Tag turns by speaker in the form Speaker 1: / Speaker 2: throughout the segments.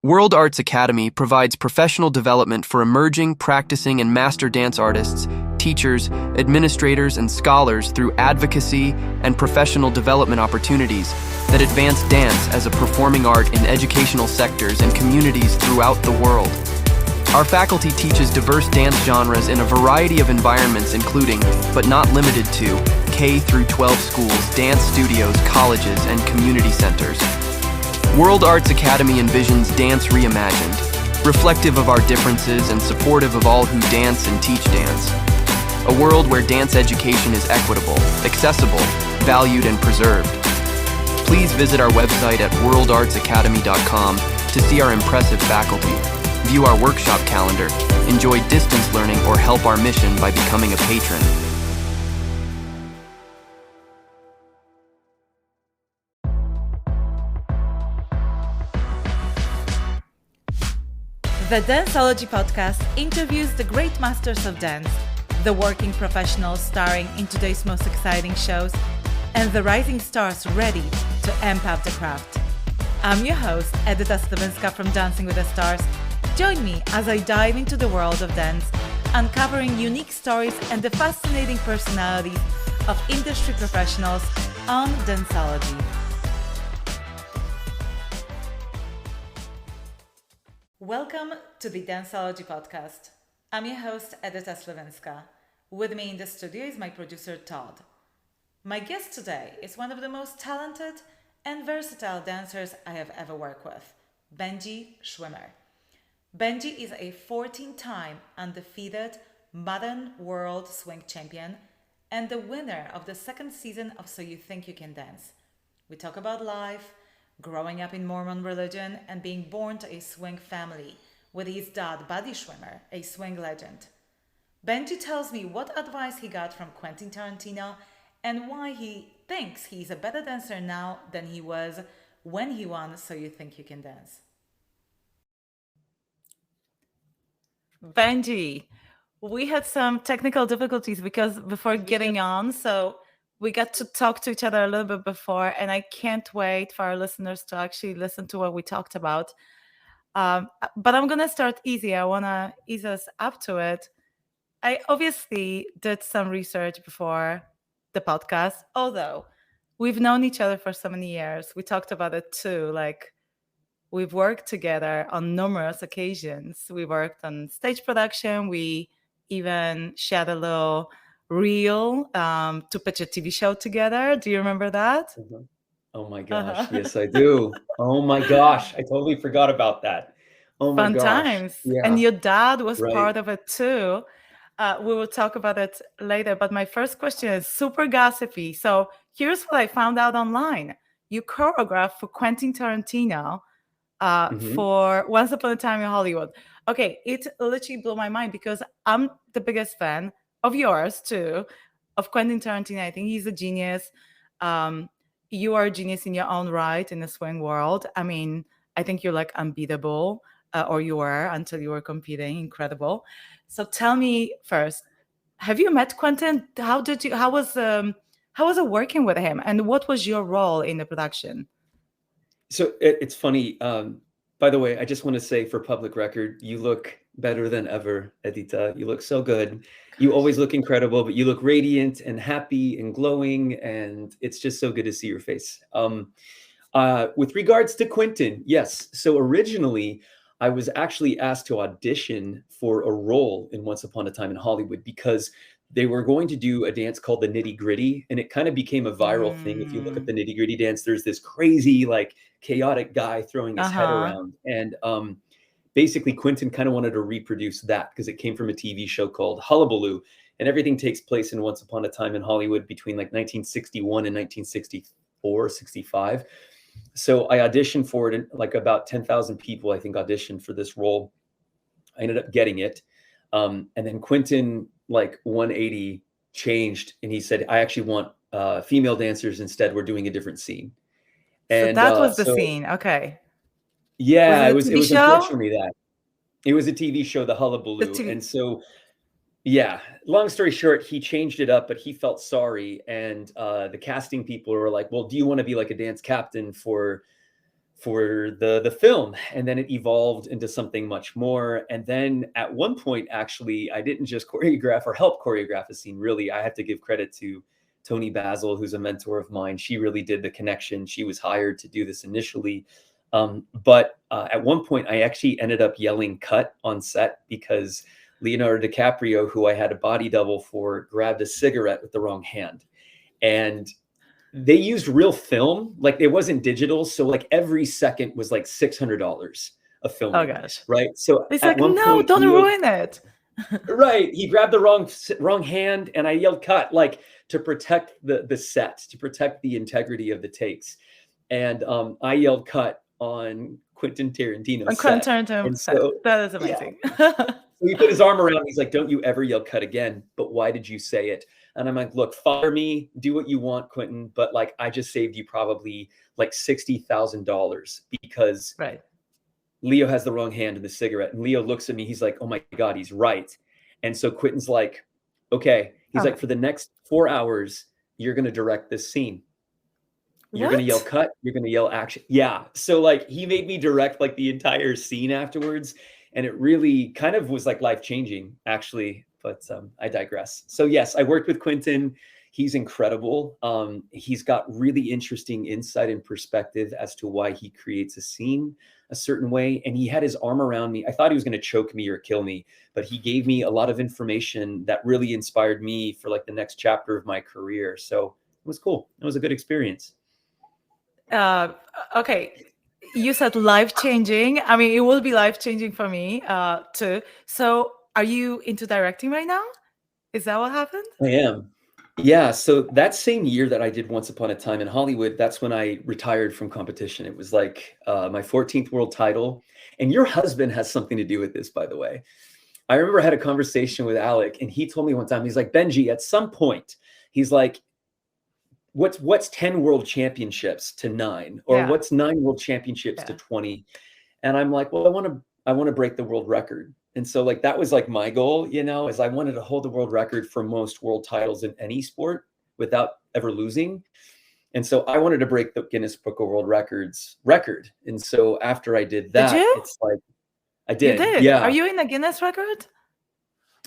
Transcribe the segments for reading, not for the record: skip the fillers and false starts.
Speaker 1: World Arts Academy provides professional development for emerging, practicing, and master dance artists, teachers, administrators, and scholars through advocacy and professional development opportunities that advance dance as a performing art in educational sectors and communities throughout the world. Our faculty teaches diverse dance genres in a variety of environments including, but not limited to, K through 12 schools, dance studios, colleges, and community centers. World Arts Academy envisions dance reimagined, reflective of our differences and supportive of all who dance and teach dance. A world where dance education is equitable, accessible, valued, and preserved. Please visit our website at worldartsacademy.com to see our impressive faculty, view our workshop calendar, enjoy distance learning, or help our mission by becoming a patron.
Speaker 2: The Danceology podcast interviews the great masters of dance, the working professionals starring in today's most exciting shows, and the rising stars ready to amp up the craft. I'm your host, Edyta Sliwinska from Dancing with the Stars. Join me as I dive into the world of dance, uncovering unique stories and the fascinating personalities of industry professionals on Danceology. Welcome to the Danceology podcast. I'm your host, Edyta Sliwinska. With me in the studio is my producer, Todd. My guest today is one of the most talented and versatile dancers I have ever worked with, Benji Schwimmer. Benji is a 14-time undefeated modern world swing champion and the winner of the second season of So You Think You Can Dance. We talk about life, growing up in Mormon religion, and being born to a swing family with his dad, Buddy Schwimmer, a swing legend. Benji tells me what advice he got from Quentin Tarantino and why he thinks he's a better dancer now than he was when he won So You Think You Can Dance. Benji, we had some technical difficulties before getting on, so we got to talk to each other a little bit before, and I can't wait for our listeners to actually listen to what we talked about. But I'm going to start easy. I want to ease us up to it. I obviously did some research before the podcast, although we've known each other for so many years. We talked about it too. Like, we've worked together on numerous occasions. We worked on stage production. We even shared a little reel to pitch a TV show together. Do you remember that?
Speaker 3: Oh my gosh. Yes, I do. Oh my gosh. I totally forgot about that. Oh my
Speaker 2: Fun
Speaker 3: gosh.
Speaker 2: times.
Speaker 3: Yeah.
Speaker 2: And your dad was
Speaker 3: Right.
Speaker 2: part of it too. We will talk about it later. But my first question is super gossipy. So here's what I found out online. You choreographed for Quentin Tarantino for Once Upon a Time in Hollywood. Okay, it literally blew my mind because I'm the biggest fan of yours too, of Quentin Tarantino. I think he's a genius. You are a genius in your own right in the swing world. I mean, I think you're like unbeatable, or you were until you were competing. Incredible. So tell me first, have you met Quentin? How was it working with him, and what was your role in the production?
Speaker 3: So it's funny. By the way, I just want to say for public record, you look better than ever, Edyta. You look so good. You always look incredible, but you look radiant and happy and glowing, and it's just so good to see your face. With regards to Quentin, yes. So originally, I was actually asked to audition for a role in Once Upon a Time in Hollywood because they were going to do a dance called the Nitty Gritty, and it kind of became a viral thing. If you look at the Nitty Gritty dance, there's this crazy, like, chaotic guy throwing his head around. And basically, Quentin kind of wanted to reproduce that because it came from a TV show called Hullabaloo, and everything takes place in Once Upon a Time in Hollywood between like 1961 and 1964, 65. So I auditioned for it, and like about 10,000 people, I think, auditioned for this role. I ended up getting it. And then Quentin, like 180 changed, and he said, I actually want female dancers instead. We're doing a different scene. And
Speaker 2: so that was the scene. Okay.
Speaker 3: Yeah,
Speaker 2: Was
Speaker 3: it was unfortunately that. It was a TV show, the Hullabaloo. And so, yeah, long story short, he changed it up, but he felt sorry. And the casting people were like, well, do you want to be like a dance captain for for the film, and then it evolved into something much more. And then at one point, actually, I didn't just choreograph or help choreograph a scene. Really, I have to give credit to Tony Basil, who's a mentor of mine. She really did the connection. She was hired to do this initially. But at one point, I actually ended up yelling cut on set because Leonardo DiCaprio, who I had a body double for, grabbed a cigarette with the wrong hand. And they used real film, like it wasn't digital. So like every second was like $600 of film.
Speaker 2: Oh gosh.
Speaker 3: Right. So
Speaker 2: It's
Speaker 3: at
Speaker 2: like,
Speaker 3: one
Speaker 2: no,
Speaker 3: point,
Speaker 2: don't ruin it.
Speaker 3: Right. He grabbed the wrong hand, and I yelled cut, like to protect the set, to protect the integrity of the takes. And I yelled cut on Quentin Tarantino's
Speaker 2: On
Speaker 3: set.
Speaker 2: Quentin Tarantino
Speaker 3: And
Speaker 2: set.
Speaker 3: so,
Speaker 2: That is amazing.
Speaker 3: so he put his arm around me. He's like, don't you ever yell cut again. But why did you say it? And I'm like, look, fire me, do what you want, Quentin. But like, I just saved you probably like $60,000 because
Speaker 2: Right.
Speaker 3: Leo has the wrong hand in the cigarette. And Leo looks at me. He's like, oh my God, he's right. And so Quentin's like, okay. He's like, for the next 4 hours, you're going to direct this scene. You're going to yell cut. You're going to yell action. Yeah. So like he made me direct like the entire scene afterwards. And it really kind of was like life-changing, actually. But I digress. So yes, I worked with Quentin. He's incredible. He's got really interesting insight and perspective as to why he creates a scene a certain way. And he had his arm around me. I thought he was going to choke me or kill me, but he gave me a lot of information that really inspired me for like the next chapter of my career. So it was cool. It was a good experience.
Speaker 2: Okay. You said life-changing. I mean, it will be life-changing for me too. So are you into directing right now? Is that what happened?
Speaker 3: I am. Yeah. So that same year that I did Once Upon a Time in Hollywood, that's when I retired from competition. It was like my 14th world title. And your husband has something to do with this, by the way. I remember I had a conversation with Alec, and he told me one time, he's like, Benji, at some point, he's like, what's 10 world championships to 9? Or what's 9 world championships to 20? And I'm like, well, I want to break the world record. And so like, that was like my goal, you know, is I wanted to hold the world record for most world titles in any sport without ever losing. And so I wanted to break the Guinness Book of World Records record. And so after I did that, it's like, I did.
Speaker 2: You did?
Speaker 3: Yeah.
Speaker 2: Are you in the Guinness record?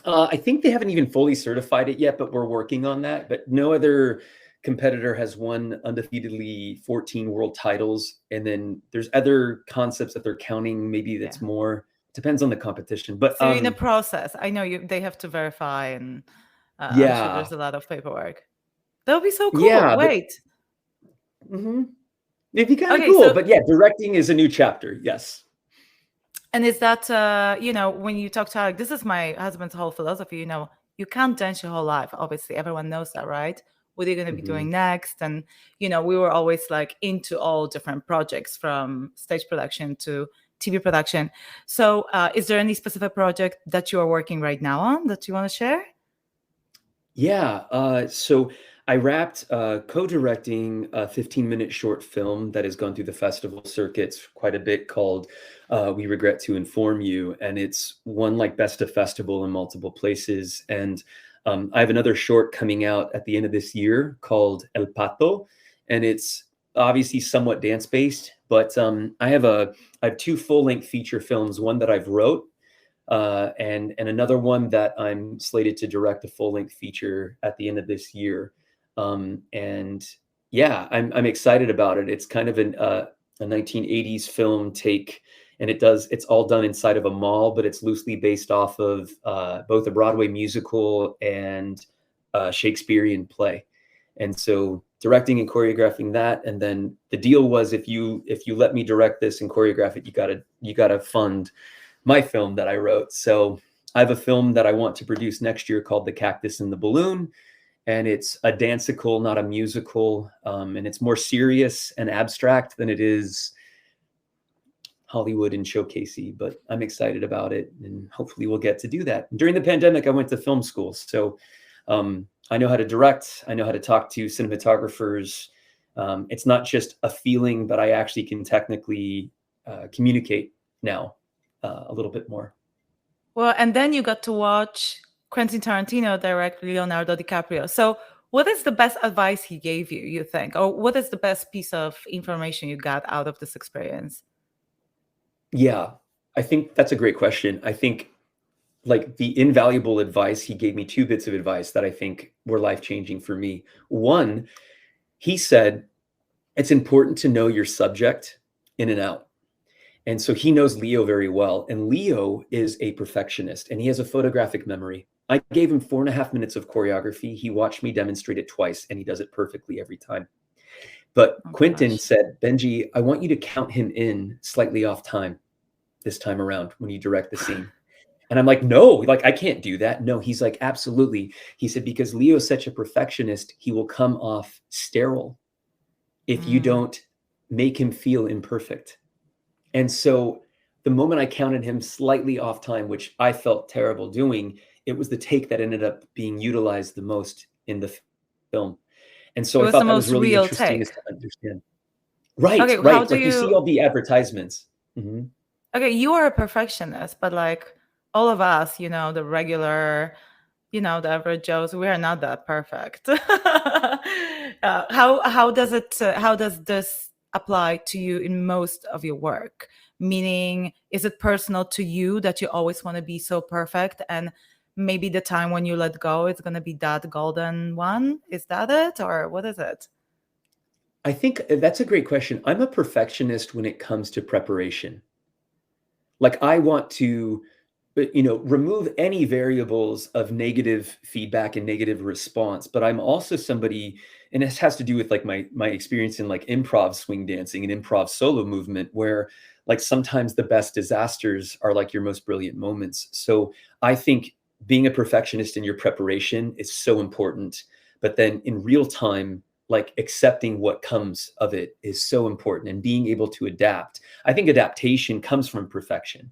Speaker 3: I think they haven't even fully certified it yet, but we're working on that. But no other competitor has won undefeatedly 14 world titles. And then there's other concepts that they're counting. Maybe that's more. Depends on the competition. But
Speaker 2: so you're in the process. I know they have to verify, and I'm sure there's a lot of paperwork. That would be so cool.
Speaker 3: Yeah,
Speaker 2: Wait.
Speaker 3: It'd be kind of cool. But yeah, directing is a new chapter. Yes.
Speaker 2: And is that, you know, when you talk to Alec, this is my husband's whole philosophy, you know, you can't dance your whole life. Obviously, everyone knows that, right? What are you going to be doing next? And, you know, we were always like into all different projects, from stage production to TV production. So is there any specific project that you are working right now on that you want to share?
Speaker 3: Yeah. So I wrapped co-directing a 15-minute short film that has gone through the festival circuits quite a bit called We Regret to Inform You. And it's won like Best of Festival in multiple places. And I have another short coming out at the end of this year called El Pato. And it's obviously somewhat dance-based, but I have 2 full-length feature films, one that I've wrote, and another one that I'm slated to direct a full-length feature at the end of this year. And yeah, I'm excited about it. It's kind of a 1980s film take, and it's all done inside of a mall, but it's loosely based off of both a Broadway musical and a Shakespearean play. And so directing and choreographing that, and then the deal was if you let me direct this and choreograph it, you gotta fund my film that I wrote. So I have a film that I want to produce next year called The Cactus and the Balloon. And it's a danceicle, not a musical. And it's more serious and abstract than it is Hollywood and showcasey, but I'm excited about it. And hopefully we'll get to do that. During the pandemic, I went to film school. So I know how to direct. I know how to talk to cinematographers. It's not just a feeling, but I actually can technically communicate now a little bit more.
Speaker 2: Well, and then you got to watch Quentin Tarantino direct Leonardo DiCaprio. So What is the best advice he gave you, you think? Or what is the best piece of information you got out of this experience?
Speaker 3: Yeah, I think that's a great question. I think like the invaluable advice, he gave me two bits of advice that I think were life-changing for me. One, he said, it's important to know your subject in and out. And so he knows Leo very well. And Leo is a perfectionist and he has a photographic memory. I gave him 4.5 minutes of choreography. He watched me demonstrate it twice and he does it perfectly every time. But
Speaker 2: Oh
Speaker 3: Quentin
Speaker 2: gosh.
Speaker 3: said, Benji, I want you to count him in slightly off time this time around when you direct the scene. And I'm like, no, like, I can't do that. No, he's like, absolutely. He said, because Leo's such a perfectionist, he will come off sterile if you
Speaker 2: Mm.
Speaker 3: don't make him feel imperfect. And so the moment I counted him slightly off time, which I felt terrible doing, it was the take that ended up being utilized the most in the film. And
Speaker 2: It
Speaker 3: so I
Speaker 2: was the
Speaker 3: thought that was
Speaker 2: most
Speaker 3: really
Speaker 2: real
Speaker 3: interesting is
Speaker 2: take.
Speaker 3: to understand. Right,
Speaker 2: Okay, how
Speaker 3: right.
Speaker 2: do
Speaker 3: Like you see
Speaker 2: you
Speaker 3: all the advertisements. Mhm.
Speaker 2: okay, you are a perfectionist, but like all of us, the regular, the average Joes, we are not that perfect. How does this apply to you in most of your work? Meaning, is it personal to you that you always want to be so perfect, and maybe the time when you let go is going to be that golden one? Is that it, or what is it?
Speaker 3: I think that's a great question. I'm a perfectionist when it comes to preparation. Like I want to, remove any variables of negative feedback and negative response. But I'm also somebody, and this has to do with like my experience in like improv swing dancing and improv solo movement, where like sometimes the best disasters are like your most brilliant moments. So I think being a perfectionist in your preparation is so important. But then in real time, like accepting what comes of it is so important and being able to adapt. I think adaptation comes from perfection.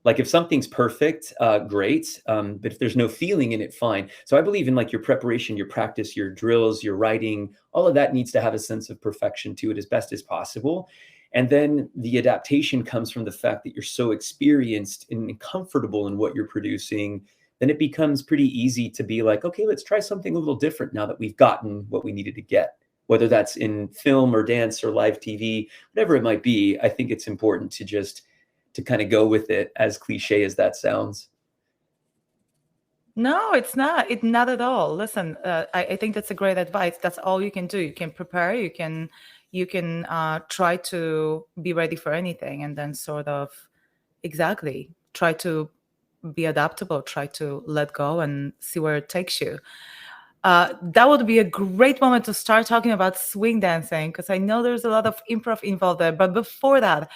Speaker 3: Like if something's perfect, great. But if there's no feeling in it, fine. So I believe in like your preparation, your practice, your drills, your writing, all of that needs to have a sense of perfection to it as best as possible. And then the adaptation comes from the fact that you're so experienced and comfortable in what you're producing. Then it becomes pretty easy to be like, okay, let's try something a little different now that we've gotten what we needed to get. Whether that's in film or dance or live TV, whatever it might be, I think it's important to kind of go with it, as cliche as that sounds.
Speaker 2: No, it's not. It's not at all. Listen, I think that's a great advice. That's all you can do. You can prepare. You can try to be ready for anything, and then sort of exactly try to be adaptable. Try to let go and see where it takes you. That would be a great moment to start talking about swing dancing because I know there's a lot of improv involved there. But before that,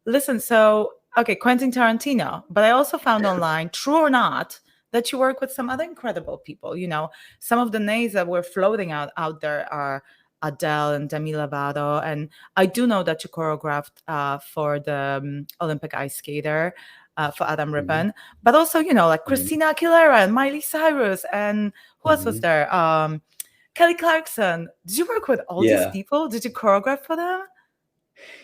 Speaker 2: listen, so, okay, Quentin Tarantino, but I also found online, true or not, that you work with some other incredible people. Some of the names that were floating out there are Adele and Demi Lovato. And I do know that you choreographed for the Olympic ice skater for Adam
Speaker 3: Mhm,
Speaker 2: Rippon, but also, like
Speaker 3: mhm,
Speaker 2: Christina Aguilera and Miley Cyrus. And who else was
Speaker 3: mhm.
Speaker 2: there? Kelly Clarkson. Did you work with all these
Speaker 3: Yeah.
Speaker 2: people? Did you choreograph for them?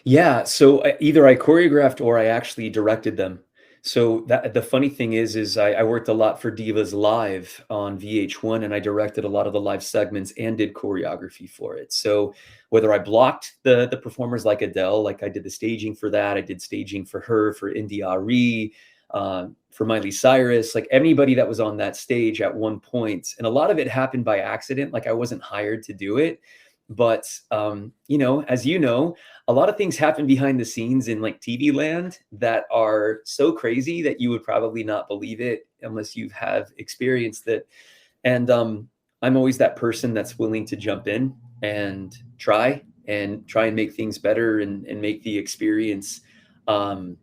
Speaker 3: Yeah, so either I choreographed or I actually directed them. So that the funny thing is I worked a lot for Divas Live on VH1 and I directed a lot of the live segments and did choreography for it. So whether I blocked the performers like Adele, like I did the staging for that, I did staging for her, for India Arie, for Miley Cyrus, like anybody that was on that stage at one point. And a lot of it happened by accident, like I wasn't hired to do it. But as you know, a lot of things happen behind the scenes in like TV land that are so crazy that you would probably not believe it unless you have experienced it. And I'm always that person that's willing to jump in and try and make things better and make the experience um,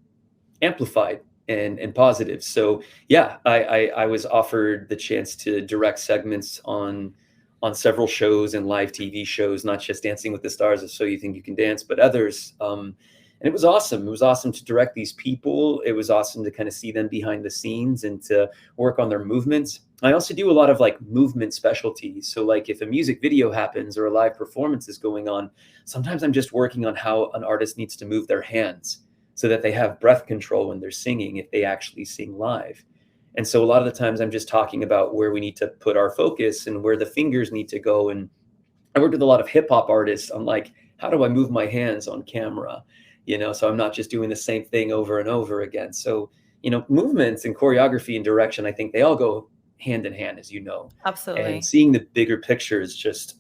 Speaker 3: amplified and positive. So yeah, I was offered the chance to direct segments on several shows and live TV shows, not just Dancing with the Stars or So You Think You Can Dance, but others. And it was awesome. It was awesome to direct these people. It was awesome to kind of see them behind the scenes and to work on their movements. I also do a lot of like movement specialties. So like if a music video happens or a live performance is going on, sometimes I'm just working on how an artist needs to move their hands so that they have breath control when they're singing if they actually sing live. And so a lot of the times I'm just talking about where we need to put our focus and where the fingers need to go. And I worked with a lot of hip hop artists on like, how do I move my hands on camera? So I'm not just doing the same thing over and over again. So, movements and choreography and direction, I think they all go hand in hand, as you know. And
Speaker 2: Absolutely.
Speaker 3: seeing the bigger picture is just,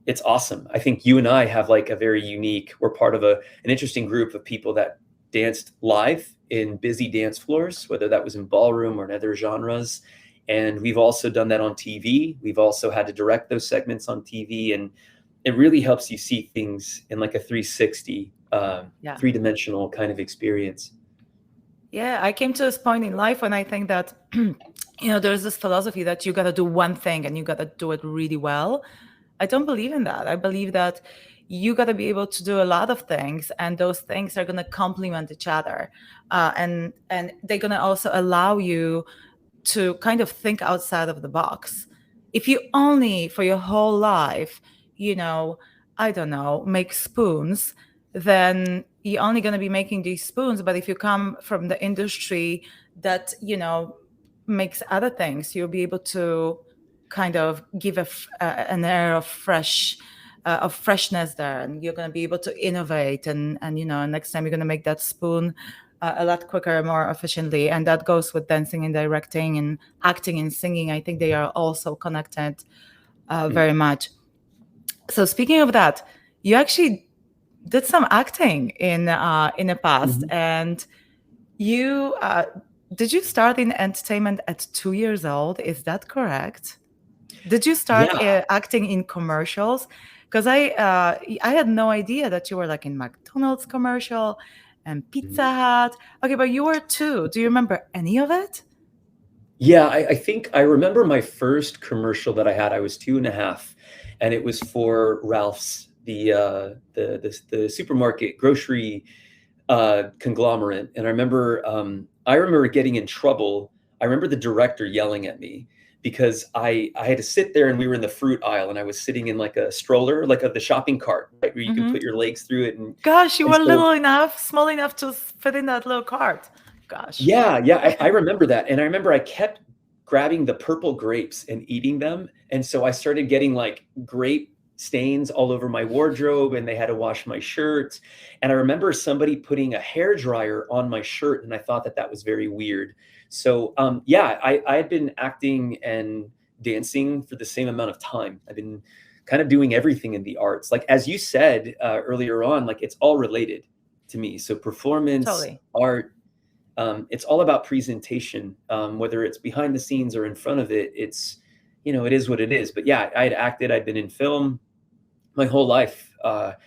Speaker 3: it's awesome. I think you and I have like a very unique, we're part of an interesting group of people that danced live in busy dance floors, whether that was in ballroom or in other genres. And we've also done that on TV. We've also had to direct those segments on TV. And it really helps you see things in like a 360,
Speaker 2: Yeah.
Speaker 3: three-dimensional kind of experience.
Speaker 2: Yeah, I came to this point in life when I think that, there's this philosophy that you got to do one thing and you got to do it really well. I don't believe in that. I believe that you got to be able to do a lot of things, and those things are going to complement each other. And they're going to also allow you to kind of think outside of the box. If you only for your whole life, I don't know, make spoons, then you're only going to be making these spoons. But if you come from the industry that, makes other things, you'll be able to kind of give an air of freshness there, and you're going to be able to innovate. And next time you're going to make that spoon a lot quicker, more efficiently. And that goes with dancing and directing and acting and singing. I think they are also connected very much. So speaking of that, you actually did some acting in the past, and you did you start in entertainment at 2 years old? Is that correct? Did you start acting in commercials? Because I had no idea that you were like in McDonald's commercial and Pizza Hut. Okay, but you were 2. Do you remember any of it?
Speaker 3: Yeah, I think I remember my first commercial that I had. I was 2.5, and it was for Ralph's, the supermarket grocery conglomerate. And I remember getting in trouble. I remember the director yelling at me because I had to sit there, and we were in the fruit aisle, and I was sitting in like a stroller, like the shopping cart, right, where you can put your legs through it. And
Speaker 2: gosh, you were small enough to fit in that little cart. Gosh.
Speaker 3: Yeah, I remember that. And I remember I kept grabbing the purple grapes and eating them. And so I started getting like grape stains all over my wardrobe, and they had to wash my shirt. And I remember somebody putting a hairdryer on my shirt, and I thought that was very weird. So I had been acting and dancing for the same amount of time. I've been kind of doing everything in the arts. Like, as you said earlier on, like it's all related to me. So performance, art, it's all about presentation, whether it's behind the scenes or in front of it. It's, it is what it is. But yeah, I had acted, I'd been in film my whole life. I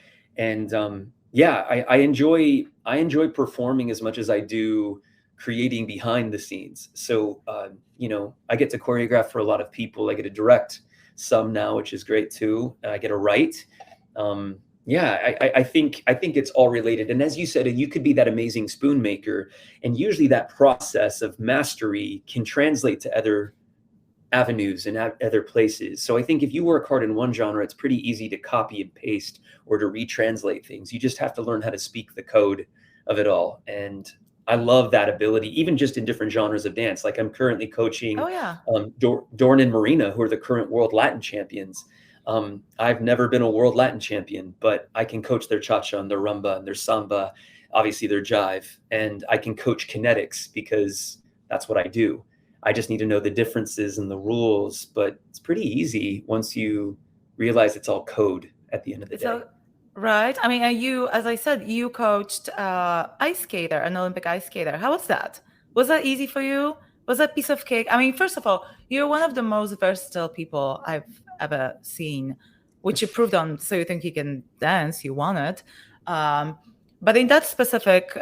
Speaker 3: enjoy performing as much as I do creating behind the scenes. So, I get to choreograph for a lot of people. I get to direct some now, which is great too. I get to write. I think it's all related. And as you said, you could be that amazing spoon maker. And usually that process of mastery can translate to other avenues and other places. So I think if you work hard in one genre, it's pretty easy to copy and paste or to retranslate things. You just have to learn how to speak the code of it all. And I love that ability, even just in different genres of dance. Like I'm currently coaching Dorn and Marina, who are the current world Latin champions. I've never been a world Latin champion, but I can coach their cha-cha and their rumba and their samba, obviously their jive, and I can coach kinetics because that's what I do. I just need to know the differences and the rules, but it's pretty easy once you realize it's all code at the end of the day.
Speaker 2: Right. I mean, you, as I said, you coached ice skater, an Olympic ice skater. How was that? Was that easy for you? Was that a piece of cake? I mean, first of all, you're one of the most versatile people I've ever seen, which you proved on So You Think You Can Dance, you won it. But in that specific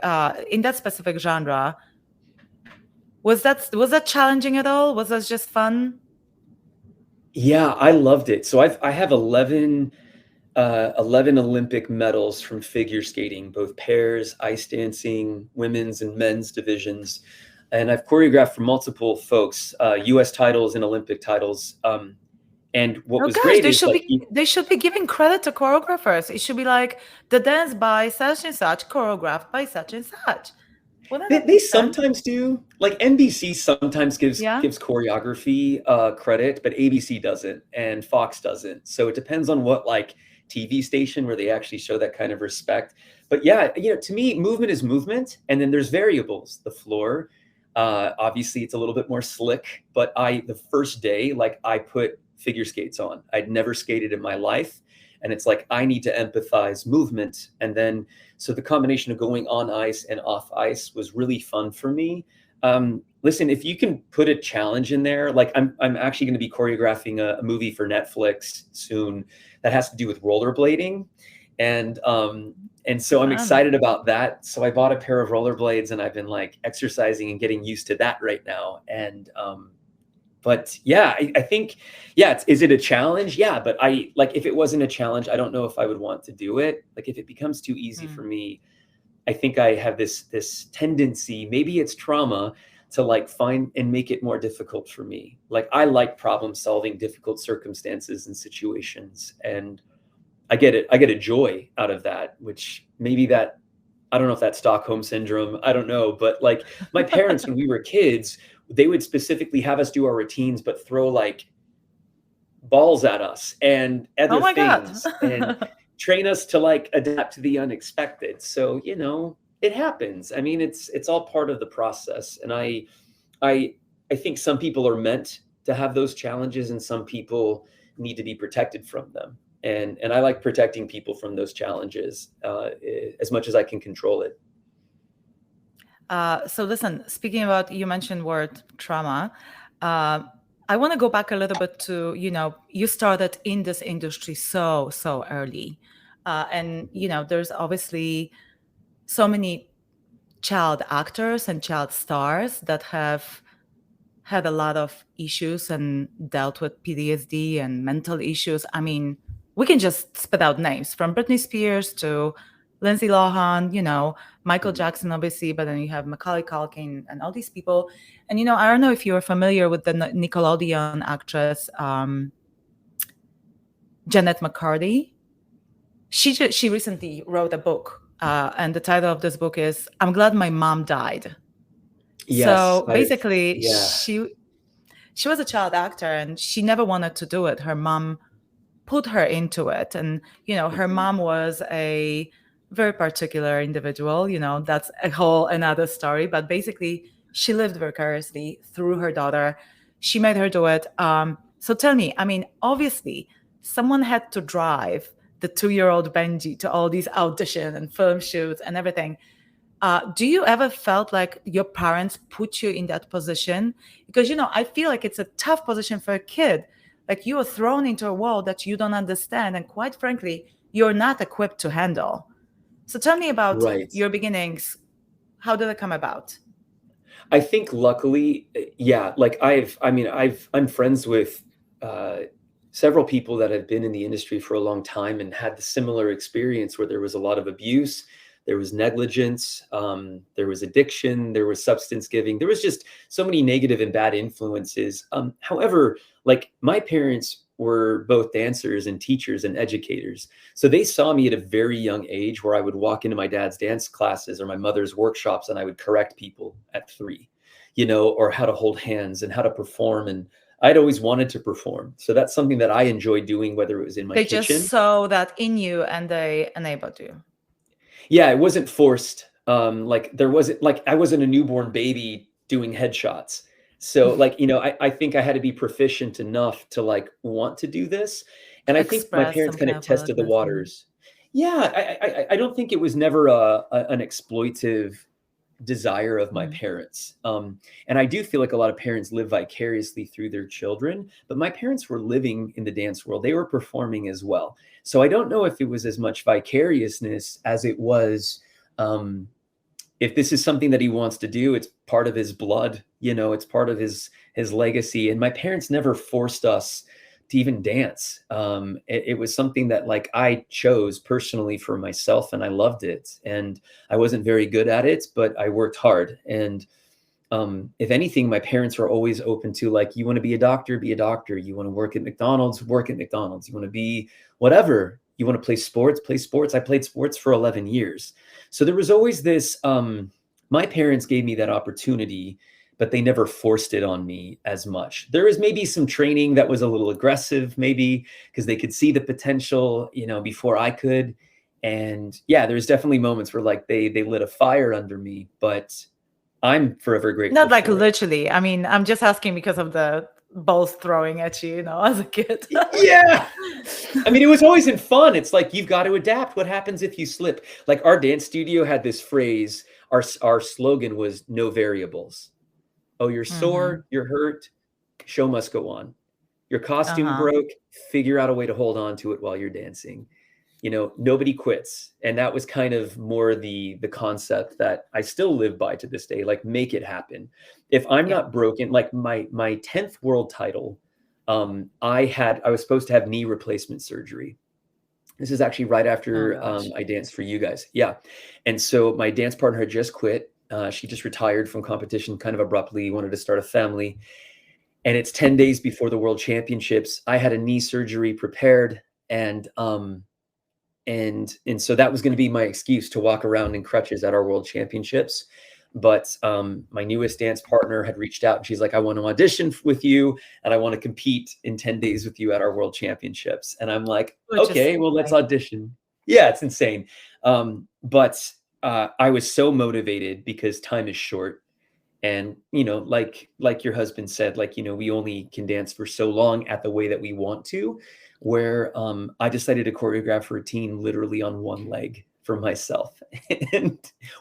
Speaker 2: genre, was that challenging at all? Was that just fun?
Speaker 3: Yeah, I loved it. So I have 11 Olympic medals from figure skating, both pairs, ice dancing, women's and men's divisions. And I've choreographed for multiple folks, US titles and Olympic titles. And what was great is
Speaker 2: they should be giving credit to choreographers. It should be like the dance by such and such, choreographed by such and such. Wouldn't
Speaker 3: They,
Speaker 2: that
Speaker 3: they
Speaker 2: make sense?
Speaker 3: sometimes do. Like NBC sometimes
Speaker 2: Yeah.
Speaker 3: gives choreography credit, but ABC doesn't and Fox doesn't. So it depends on what like TV station where they actually show that kind of respect. But yeah, to me, movement is movement, and then there's variables. The floor, obviously, it's a little bit more slick. But the first day, like I put figure skates on. I'd never skated in my life, and it's like I need to empathize movement, and then so the combination of going on ice and off ice was really fun for me. Listen, if you can put a challenge in there, like I'm actually going to be choreographing a movie for Netflix soon that has to do with rollerblading, and so I'm
Speaker 2: Fun.
Speaker 3: excited about that. So I bought a pair of rollerblades, and I've been like exercising and getting used to that right now. And but yeah, I think, yeah, is it a challenge? Yeah, but I like if it wasn't a challenge, I don't know if I would want to do it. Like if it becomes too easy for me, I think I have this tendency, maybe it's trauma, to like find and make it more difficult for me. Like I like problem solving difficult circumstances and situations, and I get a joy out of that, which maybe that, I don't know if that's Stockholm syndrome. I don't know. But like my parents, when we were kids, they would specifically have us do our routines, but throw like balls at us and
Speaker 2: Oh
Speaker 3: other
Speaker 2: my God.
Speaker 3: things and train us to like adapt to the unexpected. So, it happens. I mean, it's all part of the process. And I think some people are meant to have those challenges and some people need to be protected from them. And I like protecting people from those challenges as much as I can control it.
Speaker 2: So listen, speaking about, you mentioned word trauma. I want to go back a little bit to, you started in this industry so early. And, there's obviously so many child actors and child stars that have had a lot of issues and dealt with PTSD and mental issues. I mean, we can just spit out names from Britney Spears to Lindsay Lohan, Michael Jackson, obviously, but then you have Macaulay Culkin and all these people. And, I don't know if you're familiar with the Nickelodeon actress, Janet McCarty. She recently wrote a book, and the title of this book is "I'm Glad My Mom Died."
Speaker 3: Yes.
Speaker 2: So basically,
Speaker 3: Yeah.
Speaker 2: she was a child actor and she never wanted to do it. Her mom put her into it, and her mom was a very particular individual. That's a whole another story. But basically, she lived vicariously through her daughter. She made her do it. So tell me, I mean, obviously, someone had to drive the 2-year-old Benji to all these audition and film shoots and everything. Do you ever felt like your parents put you in that position? Because, I feel like it's a tough position for a kid. Like you are thrown into a world that you don't understand. And quite frankly, you're not equipped to handle. So tell me about
Speaker 3: Right.
Speaker 2: your beginnings. How did it come about?
Speaker 3: I think luckily, yeah, like I'm friends with several people that have been in the industry for a long time and had the similar experience where there was a lot of abuse, there was negligence, there was addiction, there was substance giving, there was just so many negative and bad influences. However, like my parents were both dancers and teachers and educators. So they saw me at a very young age where I would walk into my dad's dance classes or my mother's workshops and I would correct people at 3, or how to hold hands and how to perform. And I'd always wanted to perform. So that's something that I enjoyed doing, whether it was in my
Speaker 2: They
Speaker 3: kitchen.
Speaker 2: just saw that in you and they enabled you.
Speaker 3: Yeah, it wasn't forced. Like there wasn't like I wasn't a newborn baby doing headshots. So like, I think I had to be proficient enough to like want to do this. And I think my
Speaker 2: Express
Speaker 3: parents
Speaker 2: some
Speaker 3: kind
Speaker 2: kind
Speaker 3: of
Speaker 2: of
Speaker 3: tested the
Speaker 2: willingness.
Speaker 3: waters. Yeah, I don't think it was never an exploitive desire of my parents. And I do feel like a lot of parents live vicariously through their children, but my parents were living in the dance world. They were performing as well. So I don't know if it was as much vicariousness as it was, if this is something that he wants to do, it's part of his blood, it's part of his legacy. And my parents never forced us to even dance. It was something that like I chose personally for myself and I loved it. And I wasn't very good at it, but I worked hard. And if anything, my parents were always open to like, you want to be a doctor, be a doctor. You want to work at McDonald's, work at McDonald's. You want to be whatever. You want to play sports, play sports. I played sports for 11 years. So there was always this my parents gave me that opportunity, but they never forced it on me as much. There was maybe some training that was a little aggressive, maybe because they could see the potential, before I could. And yeah, there's definitely moments where like they lit a fire under me, but I'm forever grateful
Speaker 2: Not like
Speaker 3: for it.
Speaker 2: literally. I mean, I'm just asking because of the balls throwing at you, as a kid.
Speaker 3: Yeah. I mean, it was always in fun. It's like, you've got to adapt. What happens if you slip? Like our dance studio had this phrase, our slogan was no variables. Oh, you're sore, you're hurt, show must go on. Your costume broke, figure out a way to hold on to it while you're dancing. Nobody quits. And that was kind of more the concept that I still live by to this day, like make it happen. If I'm not broken, like my 10th world title, I was supposed to have knee replacement surgery. This is actually right after I danced for you guys. Yeah. And so my dance partner had just quit. She just retired from competition kind of abruptly, wanted to start a family. And it's 10 days before the World Championships. I had a knee surgery prepared, and so that was going to be my excuse to walk around in crutches at our World Championships. But my newest dance partner had reached out, and she's like, I want to audition with you, and I want to compete in 10 days with you at our World Championships. And I'm like, okay, well, let's audition. Yeah, it's insane. But I was so motivated because time is short. And, like your husband said, like, we only can dance for so long at the way that we want to, where I decided to choreograph a routine literally on one leg for myself. And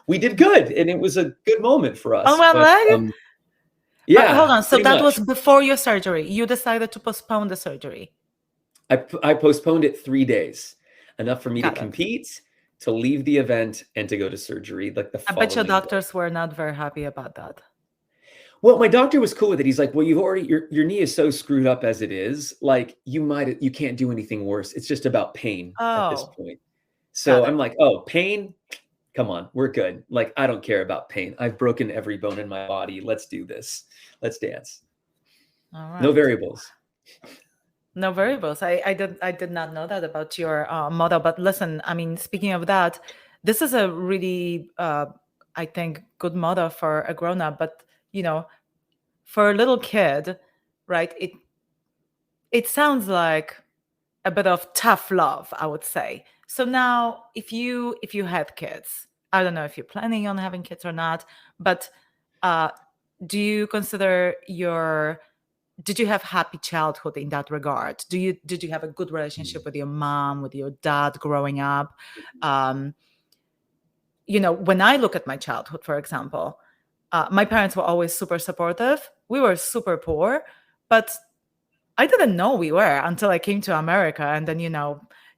Speaker 3: we did good. And it was a good moment for us.
Speaker 2: On one leg?
Speaker 3: Yeah.
Speaker 2: But hold on. So that
Speaker 3: was
Speaker 2: before your surgery. You decided to postpone the surgery.
Speaker 3: I postponed it 3 days, enough for me to compete, to leave the event, and to go to surgery. Like
Speaker 2: I bet your doctors were not very happy about that.
Speaker 3: Well, my doctor was cool with it. He's like, well, your knee is so screwed up as it is. Like you can't do anything worse. It's just about pain at this point. So I'm like, oh, pain? Come on, we're good. Like, I don't care about pain. I've broken every bone in my body. Let's do this. Let's dance.
Speaker 2: All right.
Speaker 3: No variables.
Speaker 2: No variables. I did not know that about your model. But listen, I mean, speaking of that, this is a really, I think, good model for a grown-up. But for a little kid, right? It sounds like a bit of tough love, I would say. So now, if you had kids, I don't know if you're planning on having kids or not, but do you consider did you have happy childhood in that regard? Did you have a good relationship with your mom, with your dad growing up? When I look at my childhood, for example, my parents were always super supportive. We were super poor, but I didn't know we were until I came to America. And then,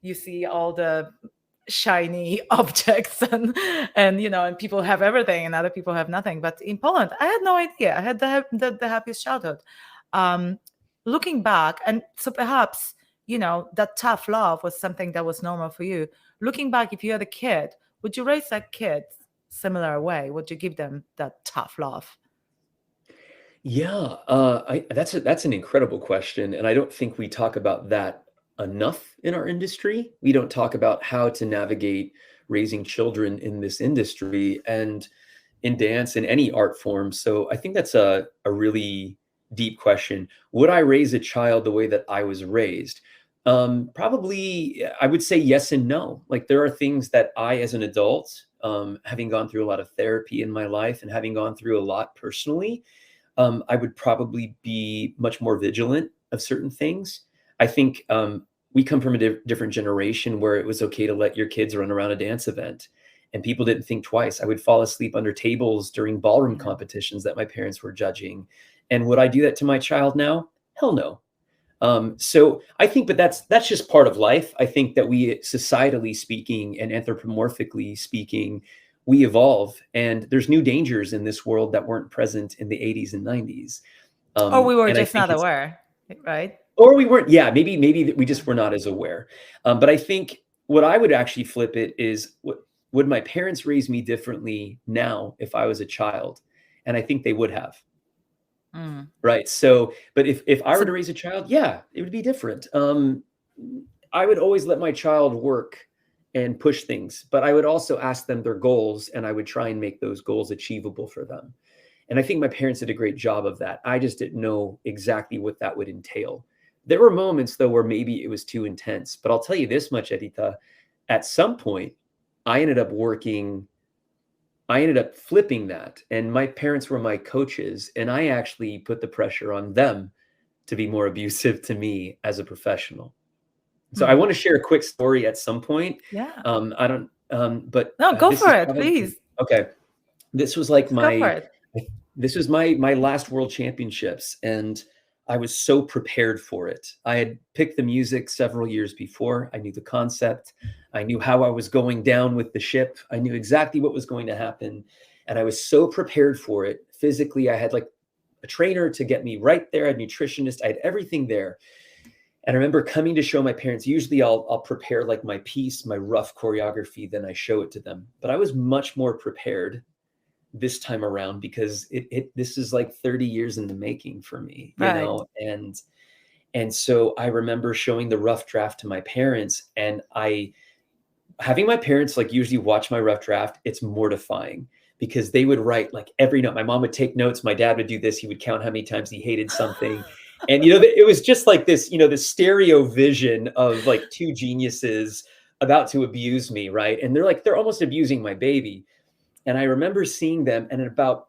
Speaker 2: you see all the shiny objects and people have everything and other people have nothing. But in Poland, I had no idea. I had the happiest childhood. Looking back, and so perhaps, that tough love was something that was normal for you. Looking back, if you had a kid, would you raise that kid similar way? Would you give them that tough love?
Speaker 3: Yeah, that's an incredible question, and I don't think we talk about that enough in our industry. We don't talk about how to navigate raising children in this industry and in dance, in any art form. So I think that's a really deep question. Would I raise a child the way that I was raised? Probably, I would say yes and no. Like, there are things that I, as an adult, having gone through a lot of therapy in my life and having gone through a lot personally, I would probably be much more vigilant of certain things. I think we come from a different generation where it was okay to let your kids run around a dance event, and people didn't think twice. I would fall asleep under tables during ballroom competitions that my parents were judging. And would I do that to my child now? Hell no. So I think, but that's just part of life. I think that we, societally speaking and anthropomorphically speaking, we evolve, and there's new dangers in this world that weren't present in the 80s and 90s.
Speaker 2: Or we were just not aware, right?
Speaker 3: Or we weren't. Yeah, maybe we just were not as aware. But I think what I would actually flip it is, would my parents raise me differently now if I was a child? And I think they would have. Right. So, but if I were to raise a child, yeah, it would be different. I would always let my child work and push things, but I would also ask them their goals, and I would try and make those goals achievable for them. And I think my parents did a great job of that. I just didn't know exactly what that would entail. There were moments, though, where maybe it was too intense. But I'll tell you this much, Edyta, at some point, I ended up flipping that. And my parents were my coaches, and I actually put the pressure on them to be more abusive to me as a professional. So I want to share a quick story at some point.
Speaker 2: Yeah.
Speaker 3: I don't, but
Speaker 2: no, go for it, please.
Speaker 3: Okay. This was like
Speaker 2: This
Speaker 3: was my last World Championships, and I was so prepared for it. I had picked the music several years before. I knew the concept. I knew how I was going down with the ship. I knew exactly what was going to happen. And I was so prepared for it. Physically, I had like a trainer to get me right there. I had a nutritionist. I had everything there. And I remember coming to show my parents. Usually I'll prepare like my piece, my rough choreography, then I show it to them. But I was much more prepared this time around, because this is like 30 years in the making for me, you know? And so I remember showing the rough draft to my parents, and having my parents like usually watch my rough draft, it's mortifying, because they would write like every note. My mom would take notes. My dad would do this. He would count how many times he hated something. And, you know, it was just like this, you know, the stereo vision of like two geniuses about to abuse me. Right. And they're almost abusing my baby. And I remember seeing them, and at about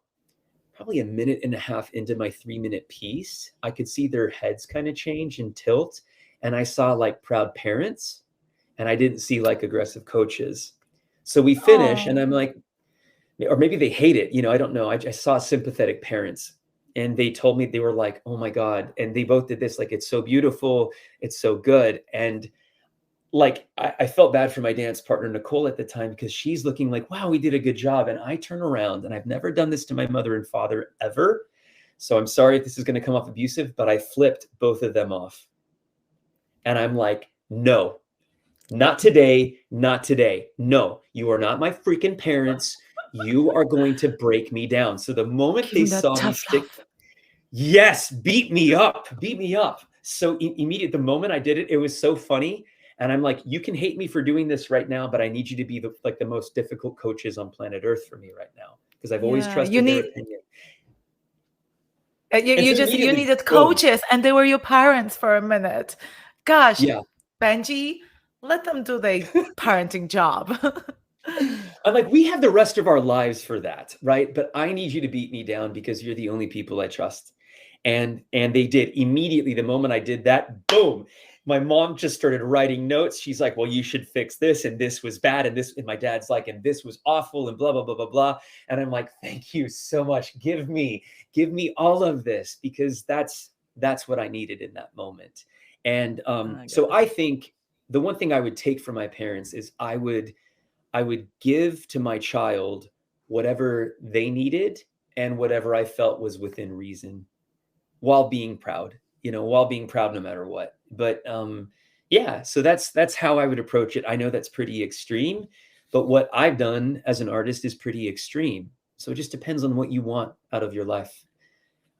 Speaker 3: probably a minute and a half into my 3-minute piece, I could see their heads kind of change and tilt. And I saw like proud parents, and I didn't see like aggressive coaches. So we finish, and I'm like, or maybe they hate it. You know, I don't know. I saw sympathetic parents, and they told me, they were like, oh my God. And they both did this, like, it's so beautiful. It's so good. And like, I felt bad for my dance partner, Nicole, at the time, because she's looking like, wow, we did a good job. And I turn around, and I've never done this to my mother and father ever. So I'm sorry if this is going to come off abusive, but I flipped both of them off. And I'm like, no, not today. Not today. No, you are not my freaking parents. You are going to break me down. So the moment they saw me stick, yes, beat me up. So immediately, the moment I did it, it was so funny. And I'm like, you can hate me for doing this right now, but I need you to be the most difficult coaches on planet Earth for me right now, because I've always trusted their opinion.
Speaker 2: You needed coaches, and they were your parents for a minute. Gosh, yeah. Benji, let them do their parenting job.
Speaker 3: I'm like, we have the rest of our lives for that, right? But I need you to beat me down, because you're the only people I trust. And they did immediately. The moment I did that, boom. My mom just started writing notes. She's like, well, you should fix this, and this was bad, and this, and my dad's like, and this was awful, and blah, blah, blah, blah, blah. And I'm like, thank you so much. Give me all of this, because that's what I needed in that moment. And so I think the one thing I would take from my parents is I would give to my child whatever they needed and whatever I felt was within reason, while being proud, no matter what. But yeah, so that's how I would approach it. I know that's pretty extreme, but what I've done as an artist is pretty extreme. So it just depends on what you want out of your life.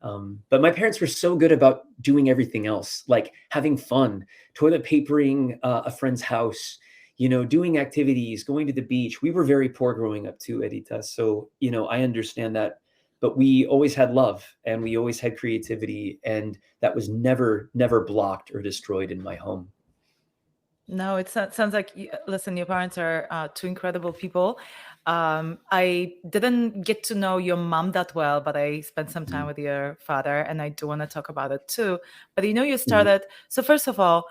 Speaker 3: But my parents were so good about doing everything else, like having fun, toilet papering a friend's house, doing activities, going to the beach. We were very poor growing up too, Edyta. So, I understand that. But we always had love, and we always had creativity, and that was never blocked or destroyed in my home.
Speaker 2: No, it sounds like, listen, your parents are two incredible people. I didn't get to know your mom that well, but I spent some time with your father, and I do want to talk about it too. But you started, so first of all,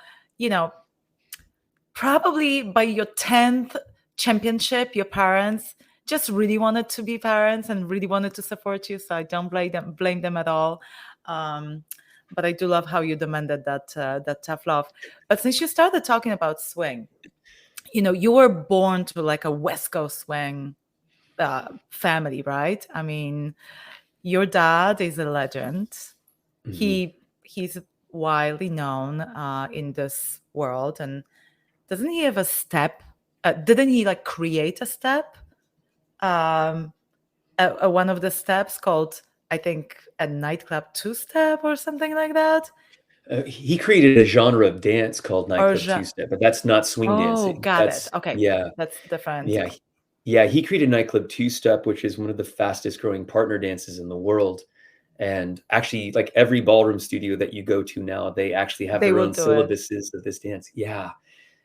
Speaker 2: probably by your 10th championship, your parents just really wanted to be parents and really wanted to support you. So I don't blame them at all. But I do love how you demanded that tough love. But since you started talking about swing, you were born to like a West Coast swing family, right? I mean, your dad is a legend. Mm-hmm. He's widely known in this world. And doesn't he have a step? Didn't he create a step? One of the steps called, I think, a nightclub two-step or something like that.
Speaker 3: He created a genre of dance called
Speaker 2: Or
Speaker 3: nightclub
Speaker 2: ja
Speaker 3: two-step, but that's not swing
Speaker 2: Oh,
Speaker 3: dancing.
Speaker 2: got it.
Speaker 3: That's
Speaker 2: Okay,
Speaker 3: yeah,
Speaker 2: that's different.
Speaker 3: yeah, yeah. He created nightclub two-step, which is one of the fastest growing partner dances in the world. And actually, like every ballroom studio that you go to now, they actually have
Speaker 2: They
Speaker 3: their
Speaker 2: will
Speaker 3: own
Speaker 2: do it.
Speaker 3: syllabuses of this dance. Yeah,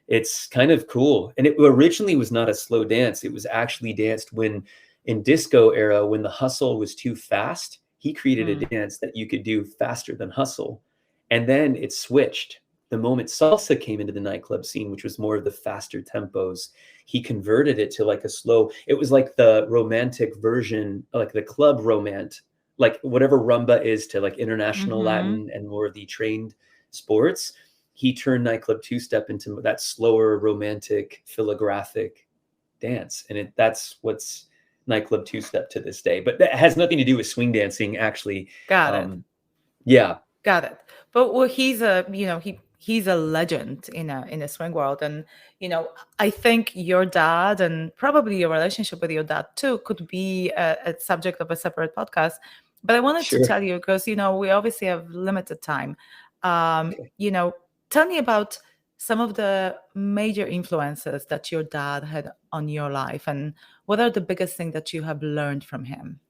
Speaker 3: it's kind of cool. And it originally was not a slow dance. It was actually danced when in disco era, when the hustle was too fast, he created a
Speaker 2: Mm.
Speaker 3: dance that you could do faster than hustle. And then it switched. The moment salsa came into the nightclub scene, which was more of the faster tempos, he converted it to like a slow, it was like the romantic version, like the club romance, like whatever rumba is to like international
Speaker 2: Mhm.
Speaker 3: Latin and more of the trained sports. He turned nightclub two-step into that slower, romantic, philographic dance. And that's what's nightclub two-step to this day. But that has nothing to do with swing dancing, actually.
Speaker 2: Got it.
Speaker 3: Um, yeah,
Speaker 2: Got it. But well, he's a he's a legend in a swing world, and I think your dad and probably your relationship with your dad too could be a subject of a separate podcast. But I wanted to
Speaker 3: sure.
Speaker 2: tell you because we obviously have limited time.
Speaker 3: Okay.
Speaker 2: Tell me about some of the major influences that your dad had on your life, and what are the biggest thing that you have learned from him?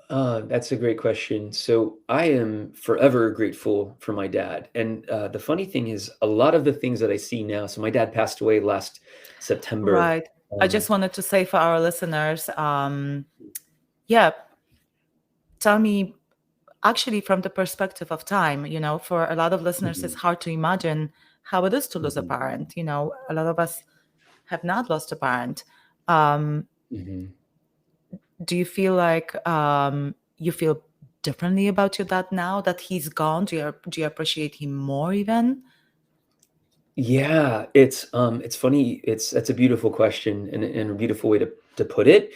Speaker 3: That's a great question. So I am forever grateful for my dad. And the funny thing is, a lot of the things that I see now. So my dad passed away last September.
Speaker 2: Right. I
Speaker 3: Um,
Speaker 2: just wanted to say for our listeners, yeah, tell me actually from the perspective of time, for a lot of listeners, it's
Speaker 3: mhm,
Speaker 2: hard to imagine how it is to lose a
Speaker 3: mhm,
Speaker 2: parent. A lot of us have not lost a parent. Um,
Speaker 3: mhm.
Speaker 2: do you feel like you feel differently about your dad now that he's gone? Do you appreciate him more even?
Speaker 3: Yeah, it's funny. That's a beautiful question and a beautiful way to put it.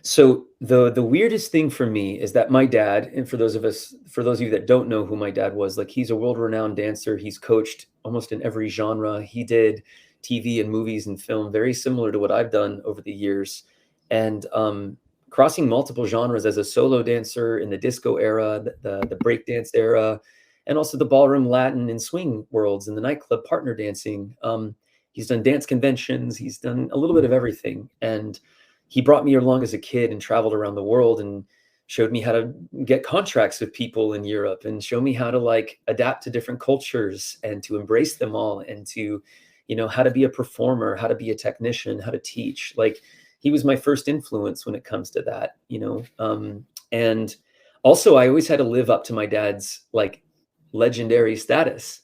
Speaker 3: So the weirdest thing for me is that my dad, and for those of you that don't know who my dad was, like he's a world-renowned dancer. He's coached almost in every genre. He did TV and movies and film, very similar to what I've done over the years. And crossing multiple genres as a solo dancer in the disco era, the breakdance era, and also the ballroom Latin and swing worlds and the nightclub partner dancing. He's done dance conventions. He's done a little bit of everything. And he brought me along as a kid and traveled around the world and showed me how to get contracts with people in Europe and show me how to like adapt to different cultures and to embrace them all and to, how to be a performer, how to be a technician, how to teach. Like he was my first influence when it comes to that, and also I always had to live up to my dad's like legendary status,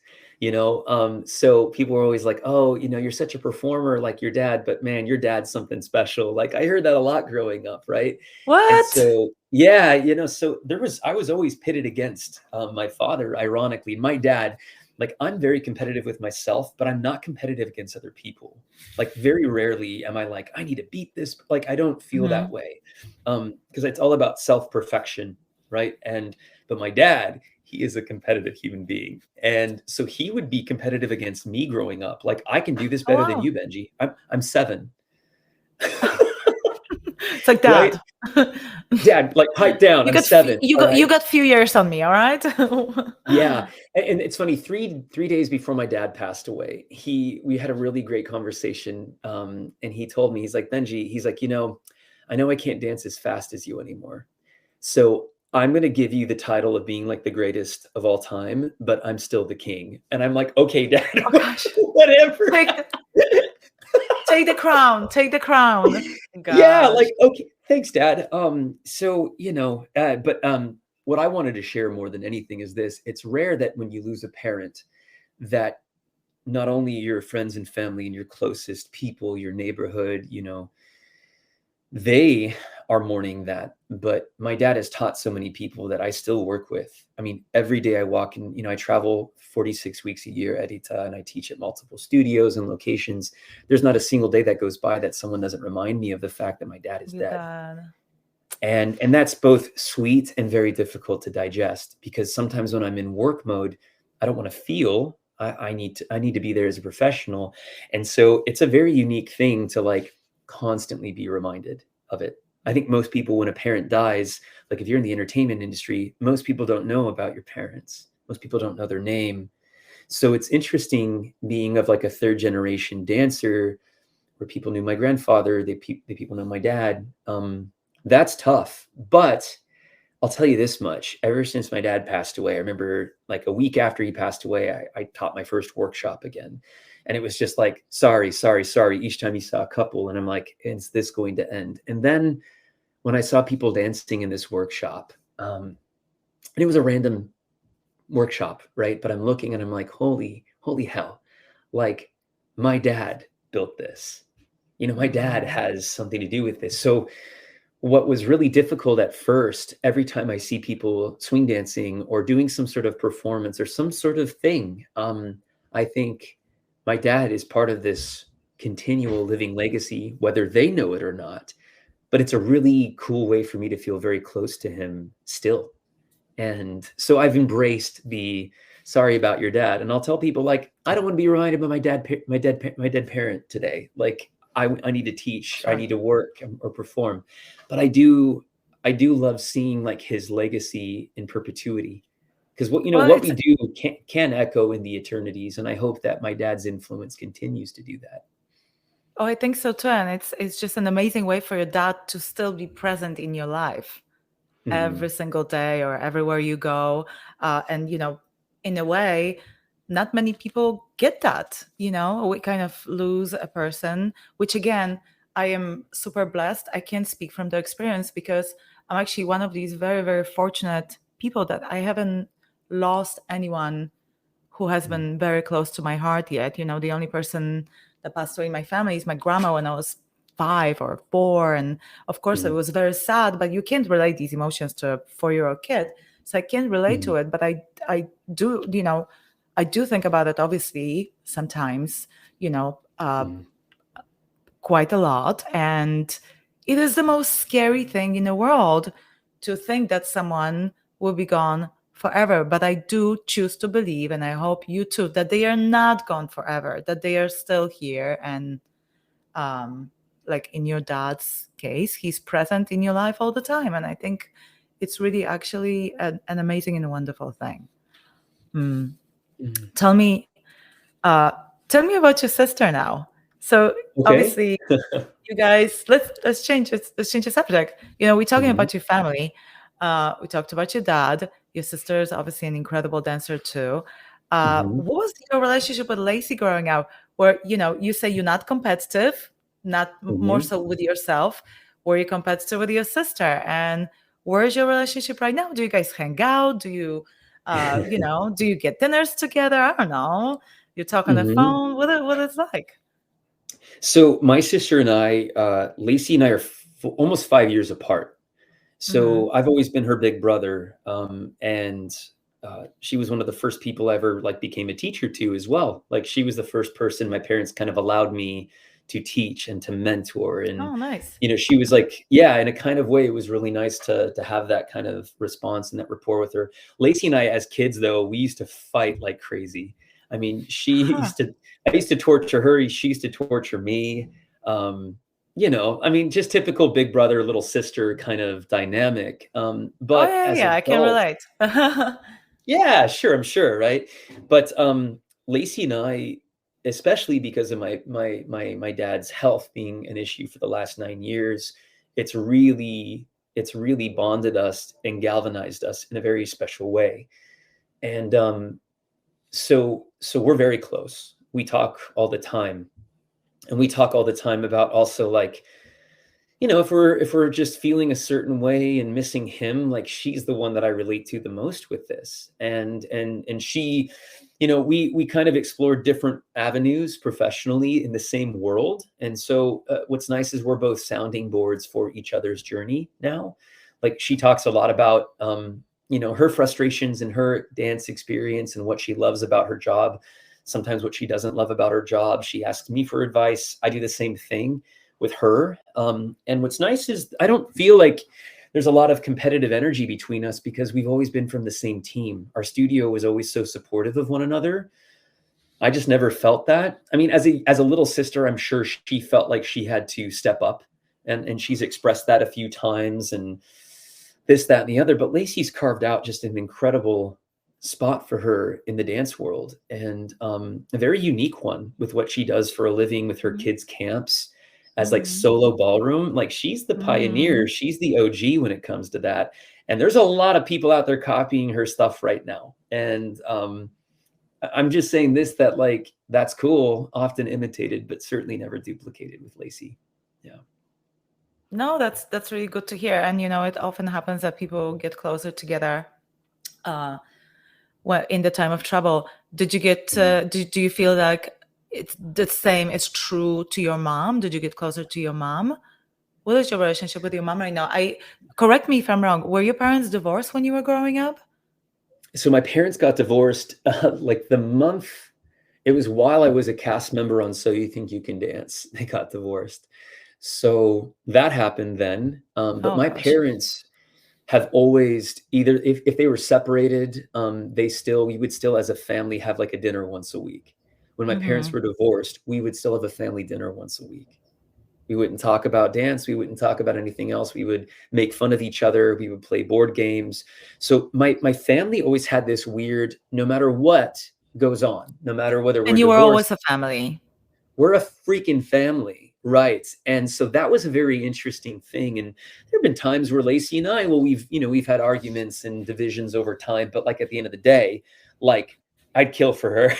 Speaker 3: so people were always like, oh, you're such a performer like your dad, but man, your dad's something special. Like I heard that a lot growing up, right? And
Speaker 2: What?
Speaker 3: so yeah, so I was always pitted against my father. Ironically, my dad, like I'm very competitive with myself, but I'm not competitive against other people. Like very rarely am I like, I need to beat this. Like I don't feel that
Speaker 2: Hmm.
Speaker 3: way, because it's all about self-perfection, right? But my dad, he is a competitive human being. And so he would be competitive against me growing up. Like, I can do this
Speaker 2: Oh
Speaker 3: better than
Speaker 2: wow.
Speaker 3: you, Benji. I'm 7.
Speaker 2: It's like
Speaker 3: Right?
Speaker 2: that.
Speaker 3: Dad, like, pipe down. I'm 7. All
Speaker 2: You
Speaker 3: right.
Speaker 2: got few years on me, all right?
Speaker 3: Yeah. And it's funny, 3 days before my dad passed away, we had a really great conversation. And he told me, he's like, Benji, he's like, I know I can't dance as fast as you anymore. So I'm going to give you the title of being like the greatest of all time, but I'm still the king. And I'm like, okay, dad,
Speaker 2: Oh gosh.
Speaker 3: whatever.
Speaker 2: Take take the crown. Take the crown.
Speaker 3: Yeah,
Speaker 2: Gosh.
Speaker 3: like, okay, thanks, dad. So, what I wanted to share more than anything is this. It's rare that when you lose a parent, that not only your friends and family and your closest people, your neighborhood, they are mourning that. But my dad has taught so many people that I still work with. I mean, every day I walk in, I travel 46 weeks a year, Edyta, and I teach at multiple studios and locations. There's not a single day that goes by that someone doesn't remind me of the fact that my dad is
Speaker 2: Your
Speaker 3: dead.
Speaker 2: dad.
Speaker 3: And that's both sweet and very difficult to digest, because sometimes when I'm in work mode, I don't want to feel. I need to be there as a professional. And so it's a very unique thing to like constantly be reminded of it. I think most people, when a parent dies, like if you're in the entertainment industry, most people don't know about your parents. Most people don't know their name. So it's interesting being of like a third generation dancer where people knew my grandfather, the people know my dad. That's tough. But I'll tell you this much, ever since my dad passed away, I remember like a week after he passed away, I taught my first workshop again. And it was just like, sorry, each time he saw a couple. And I'm like, is this going to end? And then when I saw people dancing in this workshop, and it was a random workshop, right? But I'm looking and I'm like, holy hell, like my dad built this. My dad has something to do with this. So what was really difficult at first, every time I see people swing dancing or doing some sort of performance or some sort of thing, I think my dad is part of this continual living legacy, whether they know it or not. But it's a really cool way for me to feel very close to him still. And so I've embraced the sorry about your dad. And I'll tell people, like, I don't want to be reminded of my dead parent today. Like, I need to teach, sure. I need to work or perform. But I do love seeing like his legacy in perpetuity. Because what we do can echo in the eternities. And I hope that my dad's influence continues to do that.
Speaker 2: Oh, I think so too. And it's just an amazing way for your dad to still be present in your life every single day or everywhere you go. And, in a way, not many people get that. We kind of lose a person, which again, I am super blessed. I can't speak from the experience because I'm actually one of these very, very fortunate people that I haven't lost anyone who has been very close to my heart yet. The only person that passed away in my family is my grandma when I was 5 or 4. And of course, it was very sad, but you can't relate these emotions to a 4-year-old kid. So I can't relate to it, but I do, I do think about it, obviously, sometimes, quite a lot. And it is the most scary thing in the world to think that someone will be gone forever. But I do choose to believe, and I hope you too, that they are not gone forever, that they are still here. And like in your dad's case, he's present in your life all the time. And I think it's really actually an amazing and wonderful thing. Tell me about your sister now. So obviously, you guys, let's change the subject. We're talking about your family. We talked about your dad. Your sister is obviously an incredible dancer too. What was your relationship with Lacey growing up? Where you say you're not competitive, not more so with yourself. Were you competitive with your sister? And where's your relationship right now? Do you guys hang out? Do you, do you get dinners together? I don't know. You talk on the phone. What it's like?
Speaker 3: So my sister and I, Lacey and I are almost 5 years apart. So I've always been her big brother. And she was one of the first people I ever became a teacher to as well. Like she was the first person my parents kind of allowed me to teach and to mentor. And,
Speaker 2: nice.
Speaker 3: She was like, yeah, in a kind of way, it was really nice to have that kind of response and that rapport with her. Lacey and I, as kids, though, we used to fight like crazy. I mean, I used to torture her. She used to torture me. Just typical big brother, little sister kind of dynamic. But
Speaker 2: I can relate.
Speaker 3: Yeah, sure. I'm sure. Right. But Lacey and I, especially because of my dad's health being an issue for the last 9 years, it's really bonded us and galvanized us in a very special way. And so we're very close. We talk all the time, and we talk all the time about also if we're just feeling a certain way and missing him, like she's the one that I relate to the most with this. And she, we kind of explored different avenues professionally in the same world. And so what's nice is we're both sounding boards for each other's journey now. Like she talks a lot about, her frustrations and her dance experience and what she loves about her job. Sometimes what she doesn't love about her job. She asks me for advice. I do the same thing with her. And what's nice is I don't feel like there's a lot of competitive energy between us because we've always been from the same team. Our studio was always so supportive of one another. I just never felt that. I mean, as a little sister, I'm sure she felt like she had to step up, and she's expressed that a few times and this, that, and the other. But Lacey's carved out just an incredible spot for her in the dance world, and a very unique one with what she does for a living with her kids' camps as like
Speaker 2: Mhm.
Speaker 3: solo ballroom. Like she's the pioneer,
Speaker 2: Mhm.
Speaker 3: she's the OG when it comes to that. And there's a lot of people out there copying her stuff right now. And I'm just saying this, that like, that's cool, often imitated, but certainly never duplicated with Lacey. Yeah.
Speaker 2: No, that's really good to hear. And it often happens that people get closer together uh, well, in the time of trouble. Did you get?
Speaker 3: Mhm.
Speaker 2: Do you feel like it's the same is true to your mom? Did you get closer to your mom? What is your relationship with your mom right now? Correct me if I'm wrong. Were your parents divorced when you were growing up?
Speaker 3: So my parents got divorced like the month, it was while I was a cast member on So You Think You Can Dance. They got divorced. So that happened then. But
Speaker 2: Oh
Speaker 3: my
Speaker 2: gosh.
Speaker 3: parents have always either, if they were separated, we would still as a family have like a dinner once a week. When my parents
Speaker 2: Hmm.
Speaker 3: were divorced, we would still have a family dinner once a week. We wouldn't talk about dance. We wouldn't talk about anything else. We would make fun of each other. We would play board games. So my family always had this weird, no matter what goes on, no matter whether we're
Speaker 2: And you were
Speaker 3: divorced,
Speaker 2: always a family.
Speaker 3: we're a freaking family, right? And so that was a very interesting thing. And there have been times where Lacey and I, well, we've had arguments and divisions over time, but like at the end of the day, like I'd kill for her,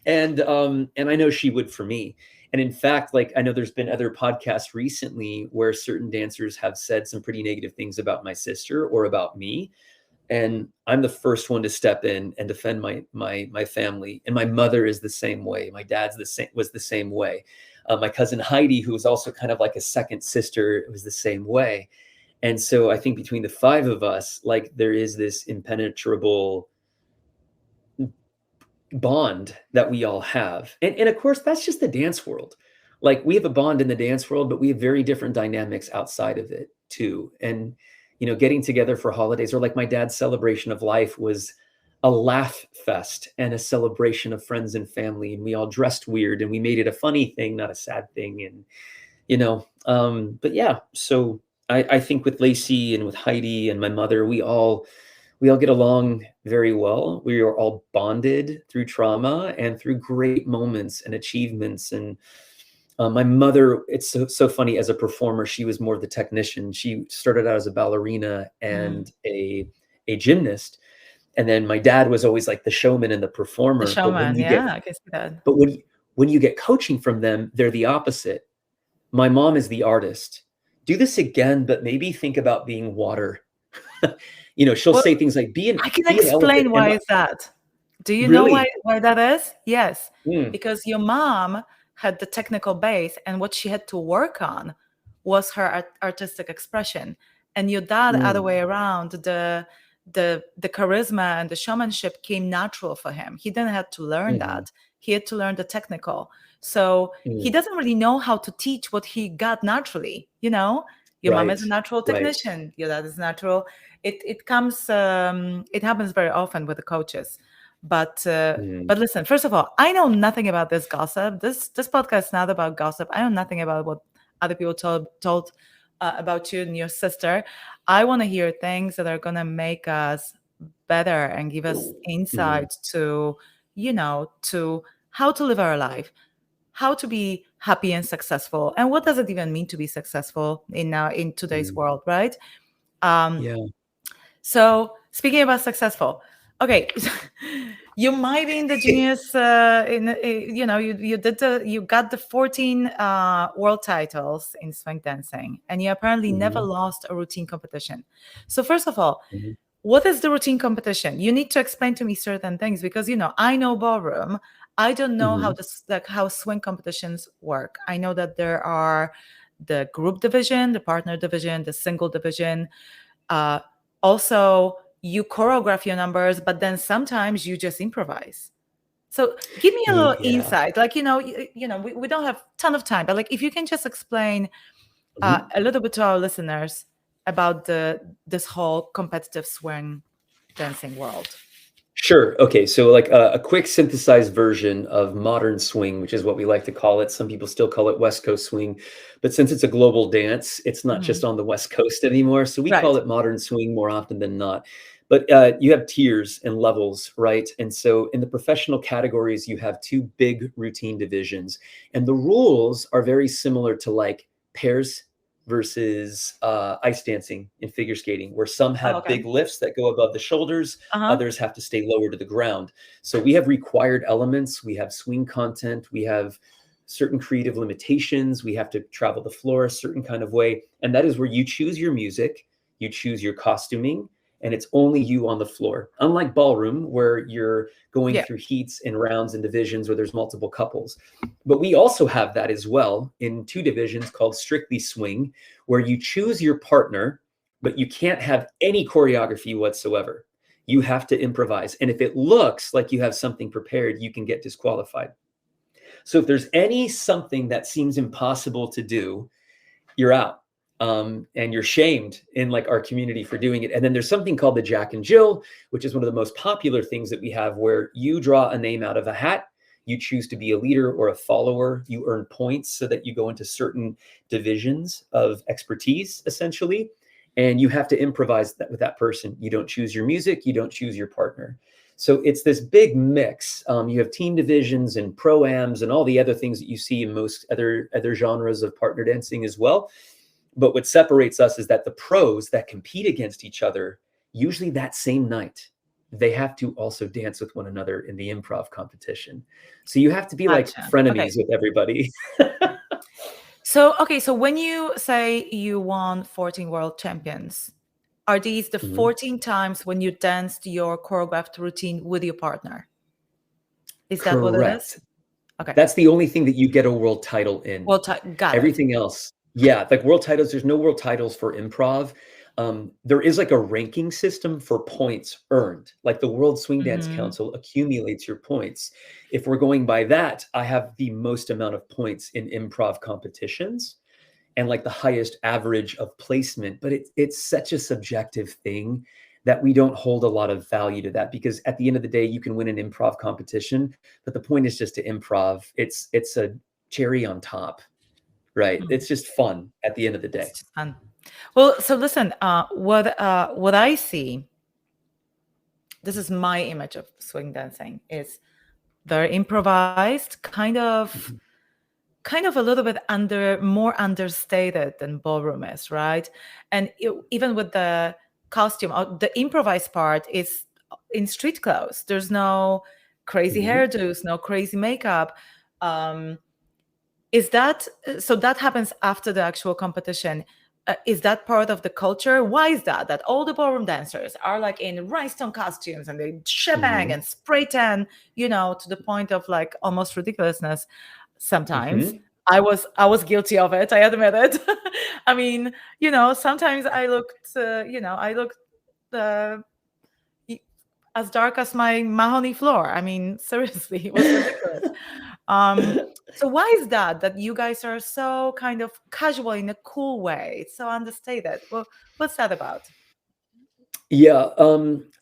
Speaker 3: and I know she would for me. And in fact, like I know there's been other podcasts recently where certain dancers have said some pretty negative things about my sister or about me, and I'm the first one to step in and defend my family. And my mother is the same way. My dad's was the same way. My cousin Heidi, who was also kind of like a second sister, was the same way. And so I think between the five of us, like there is this impenetrable bond that we all have. And of course, that's just the dance world. Like we have a bond in the dance world, but we have very different dynamics outside of it too. And, getting together for holidays, or like my dad's celebration of life was a laugh fest and a celebration of friends and family. And we all dressed weird and we made it a funny thing, not a sad thing. And, but yeah, so I think with Lacey and with Heidi and my mother, we all get along very well. We are all bonded through trauma and through great moments and achievements. And my mother, it's so funny, as a performer, she was more of the technician. She started out as a ballerina
Speaker 2: Mm.
Speaker 3: and a gymnast. And then my dad was always like the showman and the
Speaker 2: The
Speaker 3: performer. But
Speaker 2: showman, yeah, I can see that.
Speaker 3: when you get coaching from them, they're the opposite. My mom is the artist. Do this again, but maybe think about being water. She'll
Speaker 2: Well,
Speaker 3: say things like,
Speaker 2: I can
Speaker 3: be an elephant.
Speaker 2: explain why is that. Do you know
Speaker 3: Really?
Speaker 2: why that is? Yes,
Speaker 3: Mm,
Speaker 2: because your mom had the technical base, and what she had to work on was her artistic expression, and your dad, other
Speaker 3: mm,
Speaker 2: way around, the charisma and the showmanship came natural for him. He didn't have to learn
Speaker 3: mhm,
Speaker 2: that. He had to learn the technical. So he
Speaker 3: mm.
Speaker 2: doesn't really know how to teach what he got naturally. Your mom
Speaker 3: Right,
Speaker 2: is a natural
Speaker 3: right.
Speaker 2: technician. Your dad is natural. It comes. It happens very often with the coaches.
Speaker 3: Mm,
Speaker 2: But listen, first of all, I know nothing about this gossip. This podcast is not about gossip. I know nothing about what other people told about you and your sister. I want to hear things that are gonna make us better and give us
Speaker 3: mhm,
Speaker 2: insight to how to live our life, how to be happy and successful, and what does it even mean to be successful in today's
Speaker 3: mhm.
Speaker 2: world, right? Um,
Speaker 3: Yeah.
Speaker 2: so speaking about successful, okay, you might be in the genius. You got the 14 world titles in swing dancing, and you apparently never
Speaker 3: Mhm,
Speaker 2: lost a routine competition. So first of all,
Speaker 3: mhm,
Speaker 2: what is the routine competition? You need to explain to me certain things because I know ballroom. I don't know how
Speaker 3: mhm,
Speaker 2: this like how swing competitions work. I know that there are the group division, the partner division, the single division. Uh, Also, you choreograph your numbers, but then sometimes you just improvise. So give me a little
Speaker 3: yeah.
Speaker 2: insight. Like, we don't have ton of time, but like if you can just explain
Speaker 3: Mhm.
Speaker 2: a little bit to our listeners about this whole competitive swing dancing world.
Speaker 3: Sure. Okay. So, like a quick synthesized version of modern swing, which is what we like to call it. Some people still call it West Coast swing, but since it's a global dance, it's not just
Speaker 2: Mhm.
Speaker 3: on the West Coast anymore. So we call
Speaker 2: Right.
Speaker 3: it modern swing more often than not. But you have tiers and levels, right? And so in the professional categories, you have two big routine divisions. And the rules are very similar to like pairs versus ice dancing and figure skating, where some
Speaker 2: Oh,
Speaker 3: have
Speaker 2: okay.
Speaker 3: big lifts that go above the shoulders,
Speaker 2: Uh-huh.
Speaker 3: others have to stay lower to the ground. So we have required elements, we have swing content, we have certain creative limitations, we have to travel the floor a certain kind of way. And that is where you choose your music, you choose your costuming, and it's only you on the floor. Unlike ballroom, where you're going
Speaker 2: Yeah.
Speaker 3: through heats and rounds and divisions where there's multiple couples. But we also have that as well in two divisions called strictly swing, where you choose your partner, but you can't have any choreography whatsoever. You have to improvise. And if it looks like you have something prepared, you can get disqualified. So if there's something that seems impossible to do, you're out. And you're shamed in like our community for doing it. And then there's something called the Jack and Jill, which is one of the most popular things that we have, where you draw a name out of a hat. You choose to be a leader or a follower. You earn points so that you go into certain divisions of expertise, essentially. And you have to improvise that with that person. You don't choose your music. You don't choose your partner. So it's this big mix. You have team divisions and pro-ams and all the other things that you see in most other genres of partner dancing as well. But what separates us is that the pros that compete against each other, usually that same night, they have to also dance with one another in the improv competition. So you have to be like
Speaker 2: Gotcha.
Speaker 3: frenemies with everybody.
Speaker 2: So, okay, so when you say you won 14 world champions, are these the
Speaker 3: Mhm.
Speaker 2: 14 times when you danced your choreographed routine with your partner? Is that what it is?
Speaker 3: Correct.
Speaker 2: Okay.
Speaker 3: That's the only thing that you get a world title in.
Speaker 2: Well, got it.
Speaker 3: Everything else, yeah, like world titles, there's no world titles for improv. There is like a ranking system for points earned. Like the World Swing Dance
Speaker 2: Mhm.
Speaker 3: Council accumulates your points. If we're going by that, I have the most amount of points in improv competitions and like the highest average of placement. But it's such a subjective thing that we don't hold a lot of value to that, because at the end of the day, you can win an improv competition, but the point is just to improv. It's a cherry on top. Right.
Speaker 2: Mm.
Speaker 3: It's just fun at the end of the
Speaker 2: It's
Speaker 3: day.
Speaker 2: just fun. Well, so listen, what I see, this is my image of swing dancing, is very improvised, kind of a little bit more understated than ballroom is, right? And even with the costume, the improvised part is in street clothes. There's no crazy
Speaker 3: Mhm.
Speaker 2: hairdos, no crazy makeup. Is that so? That happens after the actual competition. Is that part of the culture? Why is that all the ballroom dancers are like in rhinestone costumes and they shebang
Speaker 3: Mhm.
Speaker 2: and spray tan, to the point of like almost ridiculousness sometimes.
Speaker 3: Mhm.
Speaker 2: I was guilty of it, I admit it. I mean, sometimes I looked uh, as dark as my mahogany floor. I mean, seriously, it was ridiculous. So why is that you guys are so kind of casual in a cool way? It's so understated. Well, what's that about?
Speaker 3: Yeah,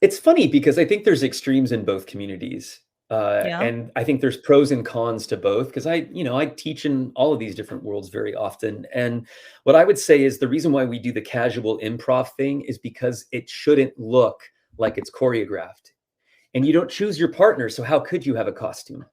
Speaker 3: it's funny because I think there's extremes in both communities.
Speaker 2: Yeah.
Speaker 3: And I think there's pros and cons to both, because I teach in all of these different worlds very often. And what I would say is the reason why we do the casual improv thing is because it shouldn't look like it's choreographed. And you don't choose your partner, so how could you have a costume?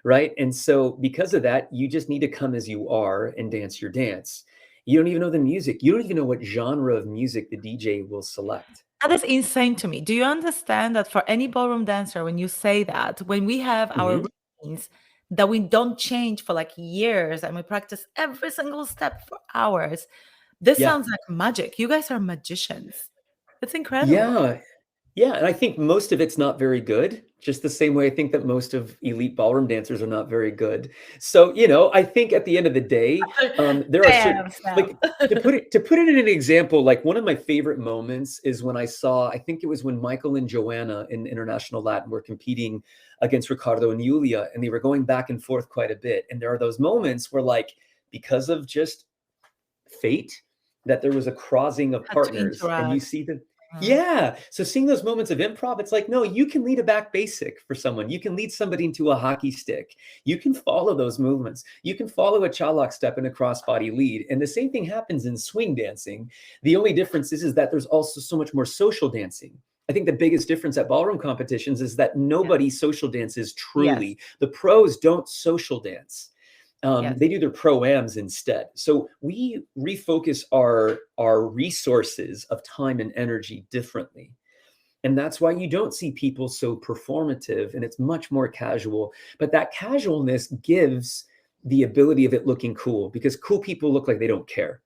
Speaker 3: Right? And so because of that, you just need to come as you are and dance your dance. You don't even know the music. You don't even know what genre of music the DJ will select.
Speaker 2: That is insane to me. Do you understand that for any ballroom dancer, when you say that, when we have our
Speaker 3: Mhm.
Speaker 2: routines that we don't change for like years and we practice every single step for hours, this
Speaker 3: Yeah.
Speaker 2: sounds like magic. You guys are magicians. It's incredible.
Speaker 3: Yeah. Yeah, and I think most of it's not very good, just the same way I think that most of elite ballroom dancers are not very good. So, I think at the end of the day, there are certain,
Speaker 2: Bam, snap.
Speaker 3: like, to put it in an example, like one of my favorite moments is when I think it was when Michael and Joanna in International Latin were competing against Ricardo and Julia, and they were going back and forth quite a bit. And there are those moments where, like, because of just fate, that there was a crossing of
Speaker 2: Had to
Speaker 3: partners, and you
Speaker 2: interact.
Speaker 3: see them.
Speaker 2: Mhm.
Speaker 3: Yeah. So seeing those moments of improv, it's like, no, you can lead a back basic for someone. You can lead somebody into a hockey stick. You can follow those movements. You can follow a chalak step and a crossbody lead. And the same thing happens in swing dancing. The only difference is that there's also so much more social dancing. I think the biggest difference at ballroom competitions is that nobody social dances truly.
Speaker 2: Yes.
Speaker 3: The pros don't social dance.
Speaker 2: Yes.
Speaker 3: They do their pro-ams instead. So we refocus our resources of time and energy differently. And that's why you don't see people so performative, and it's much more casual. But that casualness gives the ability of it looking cool, because cool people look like they don't care.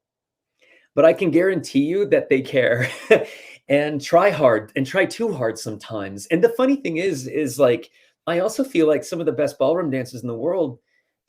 Speaker 3: But I can guarantee you that they care and try hard and try too hard sometimes. And the funny thing is like, I also feel like some of the best ballroom dancers in the world,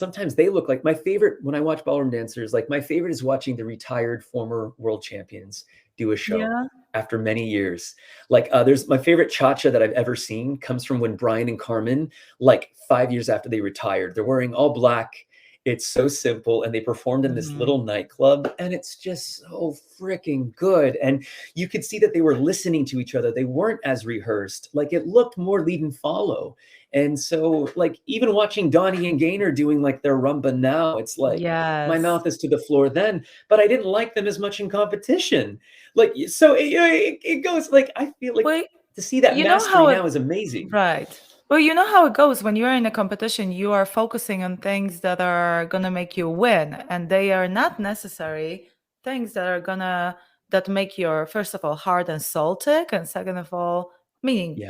Speaker 3: sometimes they look like my favorite. When I watch ballroom dancers, like my favorite is watching the retired former world champions do a show
Speaker 2: Yeah.
Speaker 3: after many years. Like there's my favorite cha-cha that I've ever seen comes from when Brian and Carmen, like 5 years after they retired, they're wearing all black. It's so simple, and they performed in this little nightclub, and it's just so freaking good. And you could see that they were listening to each other. They weren't as rehearsed. Like it looked more lead and follow. And so like even watching Donnie and Gaynor doing like their rumba now, it's like my mouth is to the floor then, but I didn't like them as much in competition. Like, so it goes like, I feel like to see that mastery now is amazing.
Speaker 2: Right. Well, you know how it goes when you're in a competition, you are focusing on things that are going to make you win, and they are not necessary things that make your, first of all, heart and soul tick, and second of all, meaning,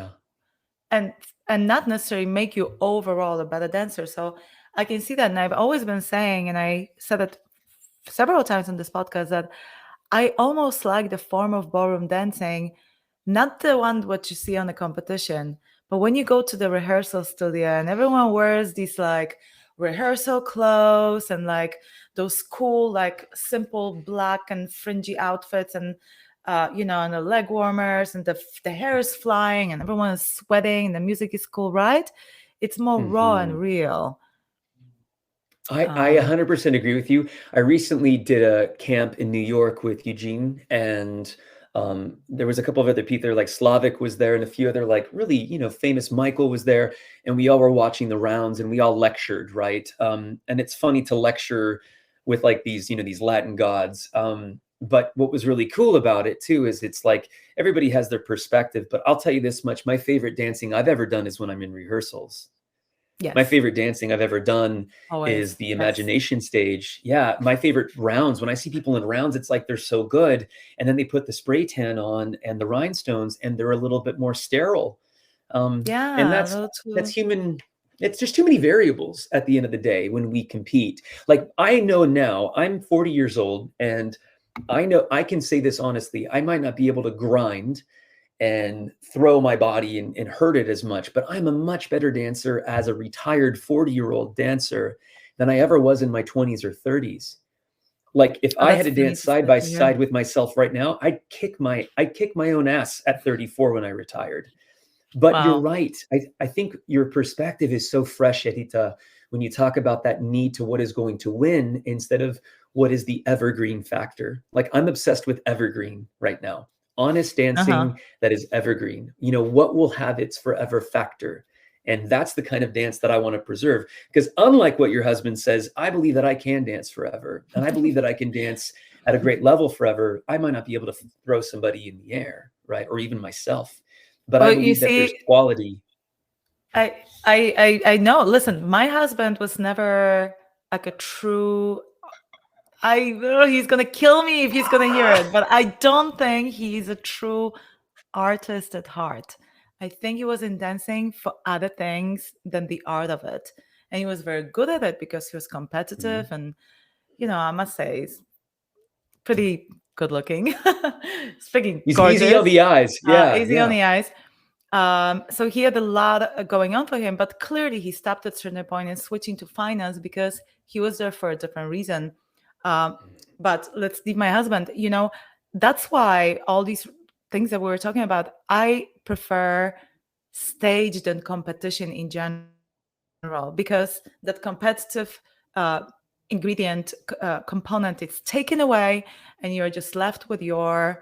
Speaker 2: and not necessarily make you overall a better dancer. So I can see that, and I've always been saying, and I said it several times on this podcast, that I almost like the form of ballroom dancing, not the one what you see on the competition, but when you go to the rehearsal studio and everyone wears these like rehearsal clothes and like those cool, like simple black and fringy outfits, and and the leg warmers, and the hair is flying and everyone is sweating and the music is cool, right? It's more raw and real.
Speaker 3: I 100% agree with you. I recently did a camp in New York with Eugene, and there was a couple of other people there, like Slavik was there, and a few other like really, famous. Michael was there, and we all were watching the rounds, and we all lectured, right? And it's funny to lecture with like these, these Latin gods. But what was really cool about it too is it's like everybody has their perspective. But I'll tell you this much: my favorite dancing I've ever done is when I'm in rehearsals.
Speaker 2: Yes.
Speaker 3: My favorite dancing I've ever done is the imagination stage. Yeah, my favorite rounds, when I see people in rounds, it's like they're so good. And then they put the spray tan on and the rhinestones, and they're a little bit more sterile. And that's human. It's just too many variables at the end of the day when we compete. Like I know now, I'm 40 years old, and I know I can say this honestly. I might not be able to grind and throw my body and hurt it as much, but I'm a much better dancer as a retired 40-year-old dancer than I ever was in my 20s or 30s. Like if I had to dance side by side with myself right now, I'd kick my own ass at 34 when I retired. But you're right. I think your perspective is so fresh, Edyta, when you talk about that need to what is going to win instead of what is the evergreen factor. Like I'm obsessed with evergreen right now. Honest dancing that is evergreen. What will have its forever factor? And that's the kind of dance that I want to preserve. Because unlike what your husband says, I believe that I can dance forever. And I believe that I can dance at a great level forever. I might not be able to throw somebody in the air, right? Or even myself. But I believe that there's quality.
Speaker 2: I know. Listen, my husband was never like a true... he's gonna kill me if he's gonna hear it, but I don't think he's a true artist at heart. I think he was in dancing for other things than the art of it, and he was very good at it because he was competitive, and I must say he's pretty good looking. Speaking,
Speaker 3: he's
Speaker 2: gorgeous.
Speaker 3: Easy on the eyes.
Speaker 2: Easy on the eyes. So he had a lot going on for him, but clearly he stopped at a certain point and switching to finance because he was there for a different reason. But let's leave my husband. That's why all these things that we were talking about, I prefer stage than competition in general, because that competitive ingredient component is taken away, and you're just left with your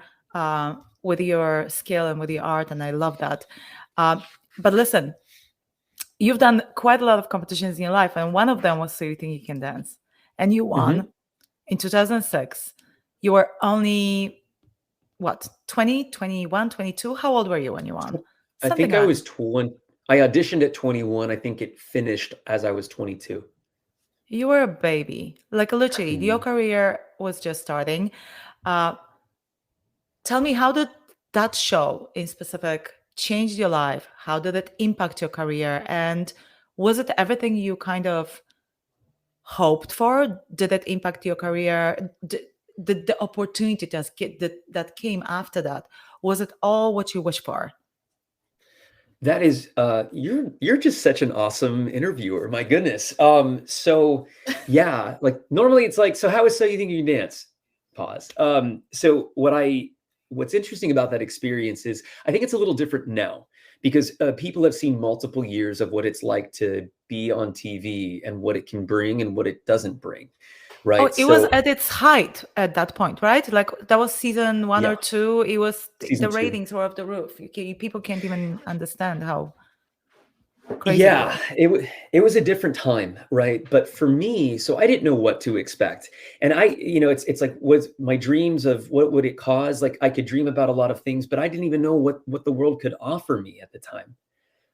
Speaker 2: skill and with your art, and I love that. But listen, you've done quite a lot of competitions in your life, and one of them was So You Think You Can Dance, and you won in 2006. You were only what, 20, 21, 22? How old were you when you won?
Speaker 3: I
Speaker 2: Something
Speaker 3: think I was
Speaker 2: around.
Speaker 3: 20. I auditioned at 21. I think it finished as I was 22.
Speaker 2: You were a baby. Like literally, your
Speaker 3: Mhm.
Speaker 2: career was just starting. Uh, Tell me, how did that show in specific change your life? How did it impact your career? And was it everything you kind of hoped for? Did it impact your career? Did the opportunity that came after that, was it all what you wished for?
Speaker 3: That is, you're just such an awesome interviewer. My goodness. So yeah, like normally it's like, so how is So You Think You Can Dance? Pause. So what's interesting about that experience is I think it's a little different now because people have seen multiple years of what it's like to be on TV and what it can bring and what it doesn't bring,
Speaker 2: Oh,
Speaker 3: right?
Speaker 2: it was
Speaker 3: So
Speaker 2: at its height at that point, right? Like that was season one
Speaker 3: yeah,
Speaker 2: or two. It was
Speaker 3: season
Speaker 2: the
Speaker 3: two.
Speaker 2: ratings were off the roof. People can't even understand how crazy it
Speaker 3: Yeah,
Speaker 2: was.
Speaker 3: it was a different time, right? But for me, so I didn't know what to expect. And it's like was my dreams of what would it cause? Like I could dream about a lot of things, but I didn't even know what the world could offer me at the time.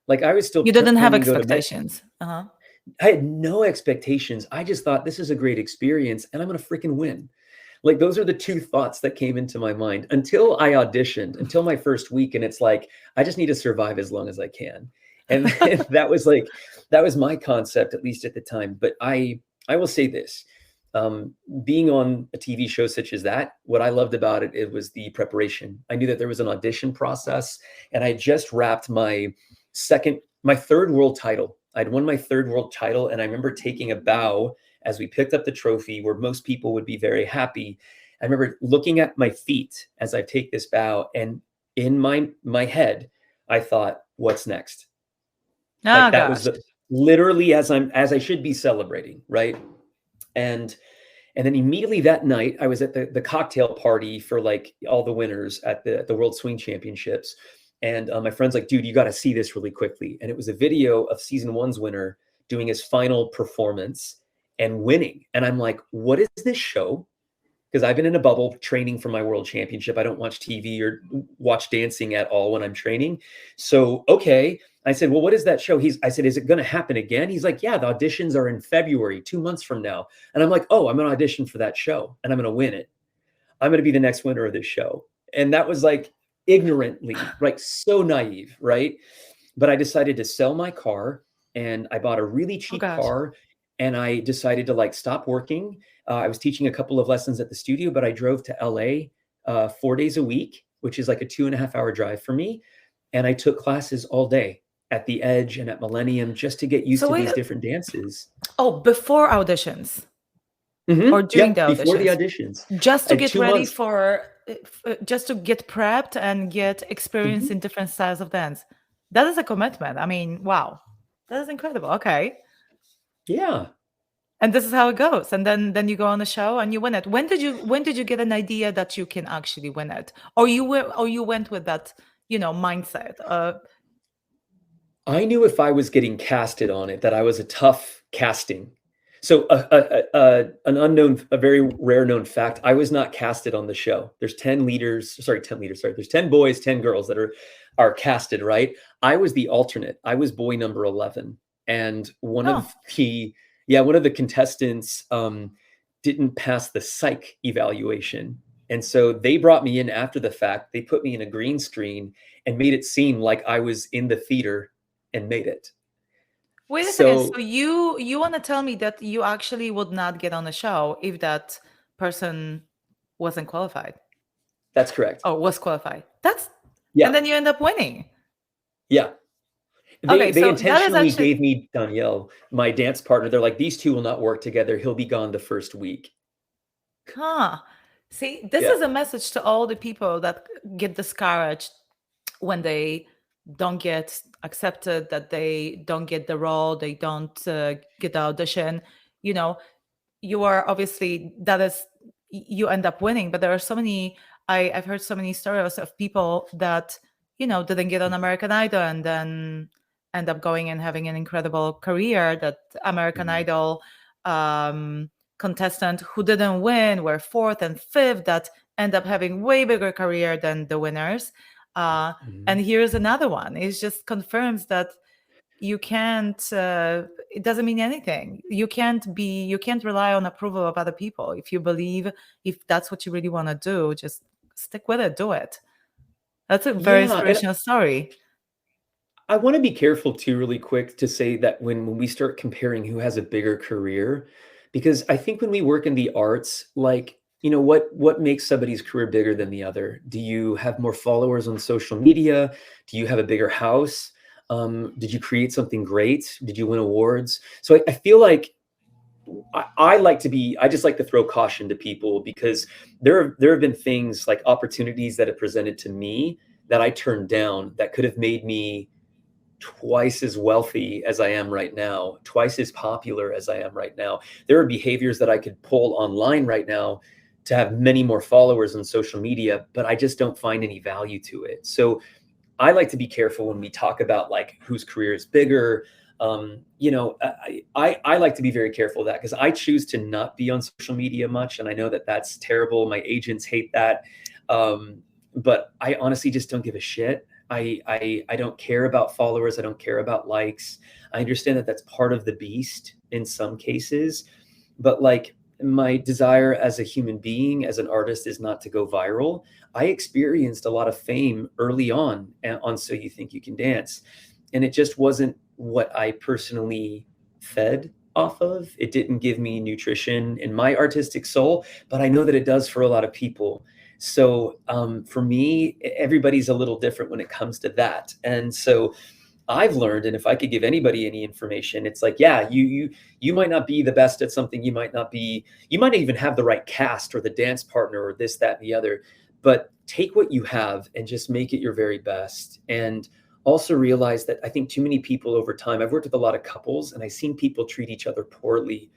Speaker 3: Like I was still
Speaker 2: You didn't have
Speaker 3: planning to go to med.
Speaker 2: expectations. Uh-huh.
Speaker 3: I had no expectations. I just thought this is a great experience and I'm gonna freaking win. Like those are the two thoughts that came into my mind until I auditioned, until my first week. And it's like, I just need to survive as long as I can. And then that was my concept, at least at the time. But I will say this. Being on a TV show such as that, what I loved about it, it was the preparation. I knew that there was an audition process, and I just wrapped my third world title. I'd won my third world title, and I remember taking a bow as we picked up the trophy where most people would be very happy. I remember looking at my feet as I take this bow, and in my head, I thought, what's next?
Speaker 2: Oh
Speaker 3: Like that was
Speaker 2: gosh.
Speaker 3: the literally as I should be celebrating, right? And and then immediately that night, I was at the cocktail party for like all the winners at the World Swing Championships. And my friend's like, dude, you got to see this really quickly. And it was a video of season one's winner doing his final performance and winning. And I'm like, what is this show? Because I've been in a bubble training for my world championship. I don't watch TV or watch dancing at all when I'm training. So, okay. I said, well, what is that show? I said, is it going to happen again? He's like, yeah, the auditions are in February, 2 months from now. And I'm like, oh, I'm going to audition for that show and I'm going to win it. I'm going to be the next winner of this show. And that was like ignorantly, like so naive, right? But I decided to sell my car and I bought a really
Speaker 2: Oh
Speaker 3: cheap
Speaker 2: gosh.
Speaker 3: car and I decided to like stop working. I was teaching a couple of lessons at the studio, but I drove to LA 4 days a week, which is like a 2.5 hour drive for me. And I took classes all day at the Edge and at Millennium just to get used
Speaker 2: So
Speaker 3: to
Speaker 2: wait.
Speaker 3: these different dances.
Speaker 2: Oh, before auditions or during the
Speaker 3: Yep, before the
Speaker 2: auditions,
Speaker 3: auditions.
Speaker 2: just
Speaker 3: I
Speaker 2: to
Speaker 3: had
Speaker 2: get
Speaker 3: 2
Speaker 2: ready
Speaker 3: months.
Speaker 2: for, just to get prepped and get experience
Speaker 3: Mhm.
Speaker 2: in different styles of dance. That is a commitment. I mean, wow, that is incredible. Okay.
Speaker 3: Yeah.
Speaker 2: And this is how it goes. And then you go on the show and you win it. When did you get an idea that you can actually win it? Or you went with that, mindset?
Speaker 3: I knew if I was getting casted on it that I was a tough casting. So a very rare known fact, I was not casted on the show. There's 10 leaders, sorry, 10 leaders, sorry. There's 10 boys, 10 girls that are casted, right? I was the alternate. I was boy number 11. And
Speaker 2: Oh,
Speaker 3: one of the contestants didn't pass the psych evaluation. And so they brought me in after the fact. They put me in a green screen and made it seem like I was in the theater and made it.
Speaker 2: wait a second. So
Speaker 3: So
Speaker 2: you want to tell me that you actually would not get on the show if that person wasn't qualified
Speaker 3: that's correct.
Speaker 2: or was qualified? And
Speaker 3: Yeah,
Speaker 2: then you end up winning.
Speaker 3: yeah. They
Speaker 2: Okay,
Speaker 3: they
Speaker 2: so that is
Speaker 3: intentionally
Speaker 2: actually,
Speaker 3: gave me Danielle, my dance partner. They're like, these two will not work together. He'll be gone the first week.
Speaker 2: huh. See, this
Speaker 3: Yeah.
Speaker 2: is a message to all the people that get discouraged when they don't get accepted, that they don't get the role, they don't get the audition. You know, you are obviously, you end up winning, but there are so many. I've heard so many stories of people that didn't get on American Idol and then end up going and having an incredible career. That American
Speaker 3: Mhm.
Speaker 2: Idol contestant who didn't win were fourth and fifth, that end up having way bigger career than the winners. And here's another one. It just confirms that you can't, it doesn't mean anything. You can't rely on approval of other people. If you believe, if that's what you really want to do, just stick with it, do it. That's a very
Speaker 3: Yeah, and
Speaker 2: inspirational story.
Speaker 3: I want to be careful too, really quick, to say that when we start comparing who has a bigger career, because I think when we work in the arts, like, what makes somebody's career bigger than the other? Do you have more followers on social media? Do you have a bigger house? Did you create something great? Did you win awards? So I feel like I just like to throw caution to people, because there have been things, like opportunities that have presented to me that I turned down, that could have made me twice as wealthy as I am right now, twice as popular as I am right now. There are behaviors that I could pull online right now to have many more followers on social media, but I just don't find any value to it. So I like to be careful when we talk about like whose career is bigger. I like to be very careful of that, because I choose to not be on social media much. And I know that that's terrible. My agents hate that. But I honestly just don't give a shit. I don't care about followers. I don't care about likes. I understand that that's part of the beast in some cases, but like, my desire as a human being, as an artist, is not to go viral. I experienced a lot of fame early on So You Think You Can Dance, and it just wasn't what I personally fed off of. It didn't give me nutrition in my artistic soul, but I know that it does for a lot of people. So for me, everybody's a little different when it comes to that. And so I've learned, and if I could give anybody any information, it's like, yeah, you might not be the best at something. You might not even have the right cast or the dance partner or this, that, and the other, but take what you have and just make it your very best. And also realize that I think too many people over time, I've worked with a lot of couples, and I've seen people treat each other poorly.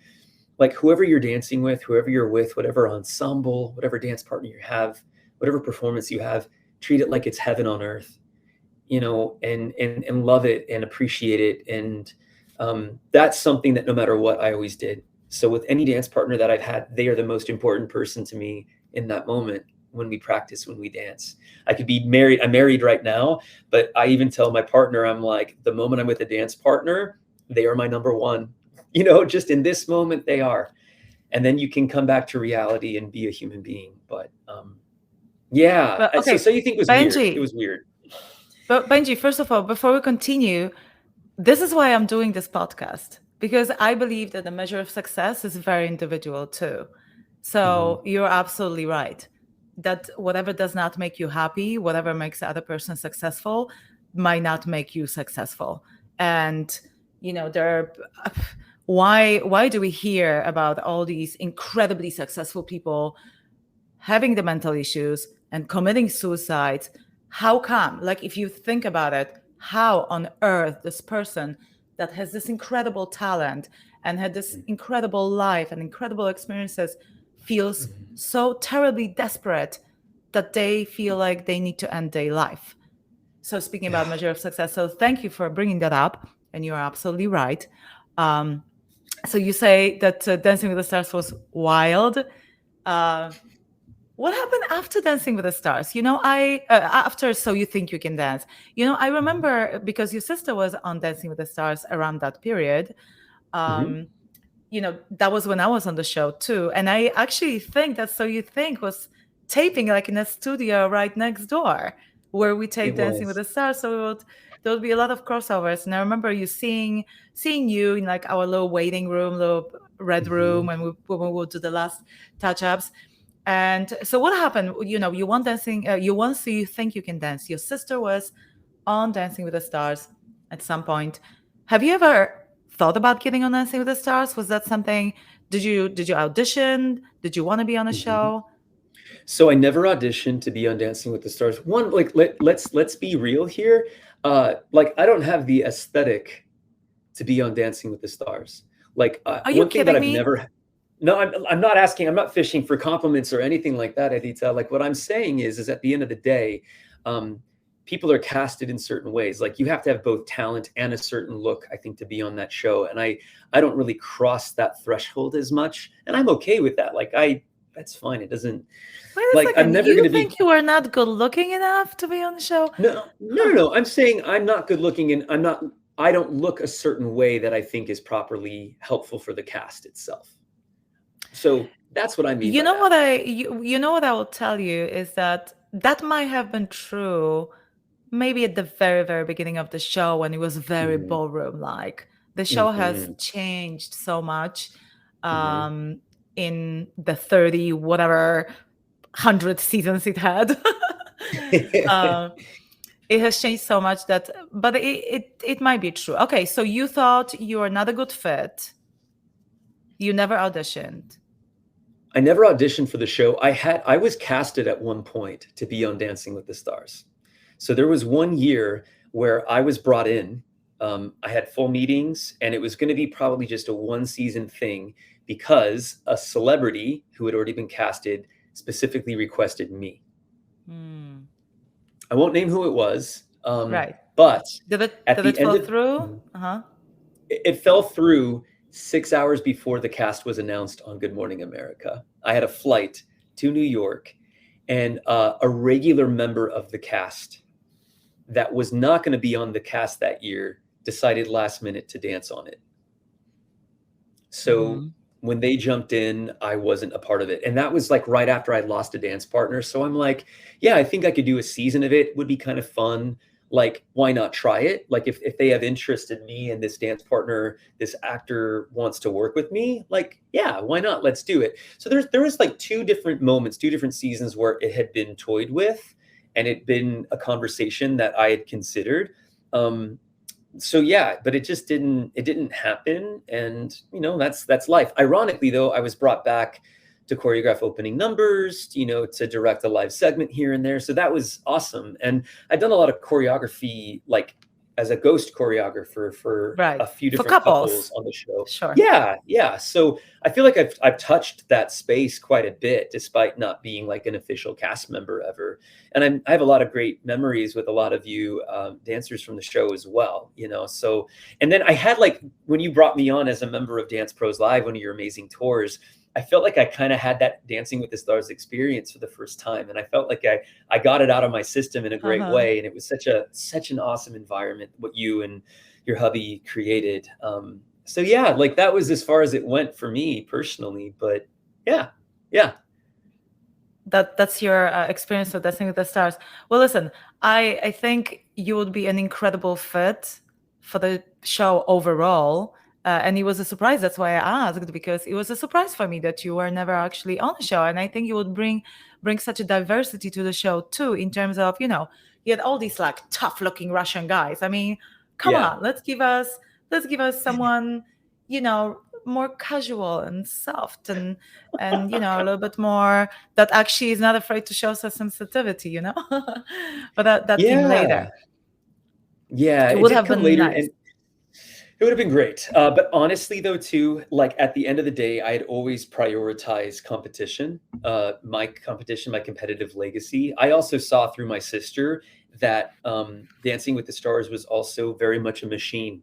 Speaker 3: Like, whoever you're dancing with, whoever you're with, whatever ensemble, whatever dance partner you have, whatever performance you have, treat it like it's heaven on earth, and love it and appreciate it. And that's something that no matter what, I always did. So with any dance partner that I've had, they are the most important person to me in that moment, when we practice, when we dance. I could be married. I'm married right now, but I even tell my partner, I'm like, the moment I'm with a dance partner, they are my number one. Just in this moment, they are. And then you can come back to reality and be a human being. But yeah.
Speaker 2: But, okay,
Speaker 3: so you think it was
Speaker 2: Benji,
Speaker 3: weird? It was weird.
Speaker 2: But Benji, first of all, before we continue, this is why I'm doing this podcast, because I believe that the measure of success is very individual too. So you're absolutely right that whatever does not make you happy, whatever makes the other person successful, might not make you successful. And why do we hear about all these incredibly successful people having the mental issues and committing suicides? How come? Like, if you think about it, how on earth this person that has this incredible talent and had this incredible life and incredible experiences feels so terribly desperate that they feel like they need to end their life? So speaking about measure of success, so thank you for bringing that up, and you're absolutely right. So you say that Dancing with the Stars was wild. What happened after Dancing with the Stars? After So You Think You Can Dance. I remember, because your sister was on Dancing with the Stars around that period. That was when I was on the show too. And I actually think that So You Think was taping like in a studio right next door where we tape Dancing with the Stars. So there would be a lot of crossovers. And I remember you seeing you in like our little waiting room, little red room, and when we would do the last touch-ups. And so what happened? You won Dancing, you won So You Think You Can Dance. Your sister was on Dancing with the Stars at some point. Have you ever thought about getting on Dancing with the Stars? Was that something? Did you audition? Did you want to be on a show?
Speaker 3: So I never auditioned to be on Dancing with the Stars. One, like, let's be real here. Like, I don't have the aesthetic to be on Dancing with the Stars. Like,
Speaker 2: are you
Speaker 3: one thing
Speaker 2: kidding
Speaker 3: that I've
Speaker 2: me?
Speaker 3: never. No, I'm not asking. I'm not fishing for compliments or anything like that, Edyta. Like, what I'm saying is at the end of the day, people are casted in certain ways. Like, you have to have both talent and a certain look, I think, to be on that show. And I don't really cross that threshold as much, and I'm okay with that. Like, I that's fine. It doesn't,
Speaker 2: Wait a
Speaker 3: like, I'm
Speaker 2: second.
Speaker 3: never going
Speaker 2: You
Speaker 3: to be.
Speaker 2: think you are not good looking enough to be on the show?
Speaker 3: No. I'm saying I'm not good looking, and I don't look a certain way that I think is properly helpful for the cast itself. So that's what I mean
Speaker 2: You
Speaker 3: by
Speaker 2: know
Speaker 3: that.
Speaker 2: what you know what I will tell you is that might have been true maybe at the very, very beginning of the show when it was very
Speaker 3: Mhm,
Speaker 2: ballroom like. The show has
Speaker 3: mhm,
Speaker 2: changed so much
Speaker 3: mhm.
Speaker 2: in the 30 whatever 100 seasons it had. uh, it has changed so much that, but it might be true. Okay, so you thought you were not a good fit. You never auditioned.
Speaker 3: I never auditioned for the show. I was casted at one point to be on Dancing with the Stars. So there was one year where I was brought in. I had full meetings, and it was going to be probably just a one season thing because a celebrity who had already been casted specifically requested me.
Speaker 2: Hmm.
Speaker 3: I won't name who it was,
Speaker 2: Right.
Speaker 3: but at
Speaker 2: Did it
Speaker 3: the end
Speaker 2: fall
Speaker 3: of
Speaker 2: through? Uh-huh.
Speaker 3: it fell through 6 hours before the cast was announced on Good Morning America. I had a flight to New York, and a regular member of the cast that was not going to be on the cast that year decided last minute to dance on it. So
Speaker 2: Mm-hmm.
Speaker 3: when they jumped in, I wasn't a part of it. And that was like right after I'd lost a dance partner. So I'm like, yeah, I think I could do a season of it. Would be kind of fun. Like, why not try it? Like, if they have interest in me and this dance partner, this actor wants to work with me, like, yeah, why not? Let's do it. So there was like two different moments, two different seasons where it had been toyed with, and it'd been a conversation that I had considered. So yeah, but it didn't happen, and that's life. Ironically though, I was brought back to choreograph opening numbers, to direct a live segment here and there, so that was awesome. And I've done a lot of choreography, like as a ghost choreographer for
Speaker 2: Right.
Speaker 3: a few
Speaker 2: For
Speaker 3: different
Speaker 2: couples.
Speaker 3: couples on the show.
Speaker 2: Sure.
Speaker 3: Yeah, so I feel like I've touched that space quite a bit, despite not being like an official cast member ever. And I have a lot of great memories with a lot of you dancers from the show as well. So, and then I had, like, when you brought me on as a member of Dance Pros Live, one of your amazing tours, I felt like I kind of had that Dancing with the Stars experience for the first time, and I felt like I got it out of my system in a great
Speaker 2: Uh-huh.
Speaker 3: way, and it was such an awesome environment what you and your hubby created. So yeah, like that was as far as it went for me personally, but yeah.
Speaker 2: That's your experience of Dancing with the Stars. Well, listen, I think you would be an incredible fit for the show overall. And it was a surprise. That's why I asked, because it was a surprise for me that you were never actually on the show. And I think you would bring such a diversity to the show too, in terms of, you had all these like tough looking Russian guys. I mean, come
Speaker 3: Yeah.
Speaker 2: on, let's give us someone, more casual and soft and a little bit more that actually is not afraid to show some sensitivity. But that came later.
Speaker 3: Yeah,
Speaker 2: It
Speaker 3: it
Speaker 2: would
Speaker 3: did
Speaker 2: have
Speaker 3: come
Speaker 2: been
Speaker 3: later,
Speaker 2: nice.
Speaker 3: and it would have been great. But honestly, though, too, like at the end of the day, I had always prioritized competition, my competition, my competitive legacy. I also saw through my sister that Dancing with the Stars was also very much a machine,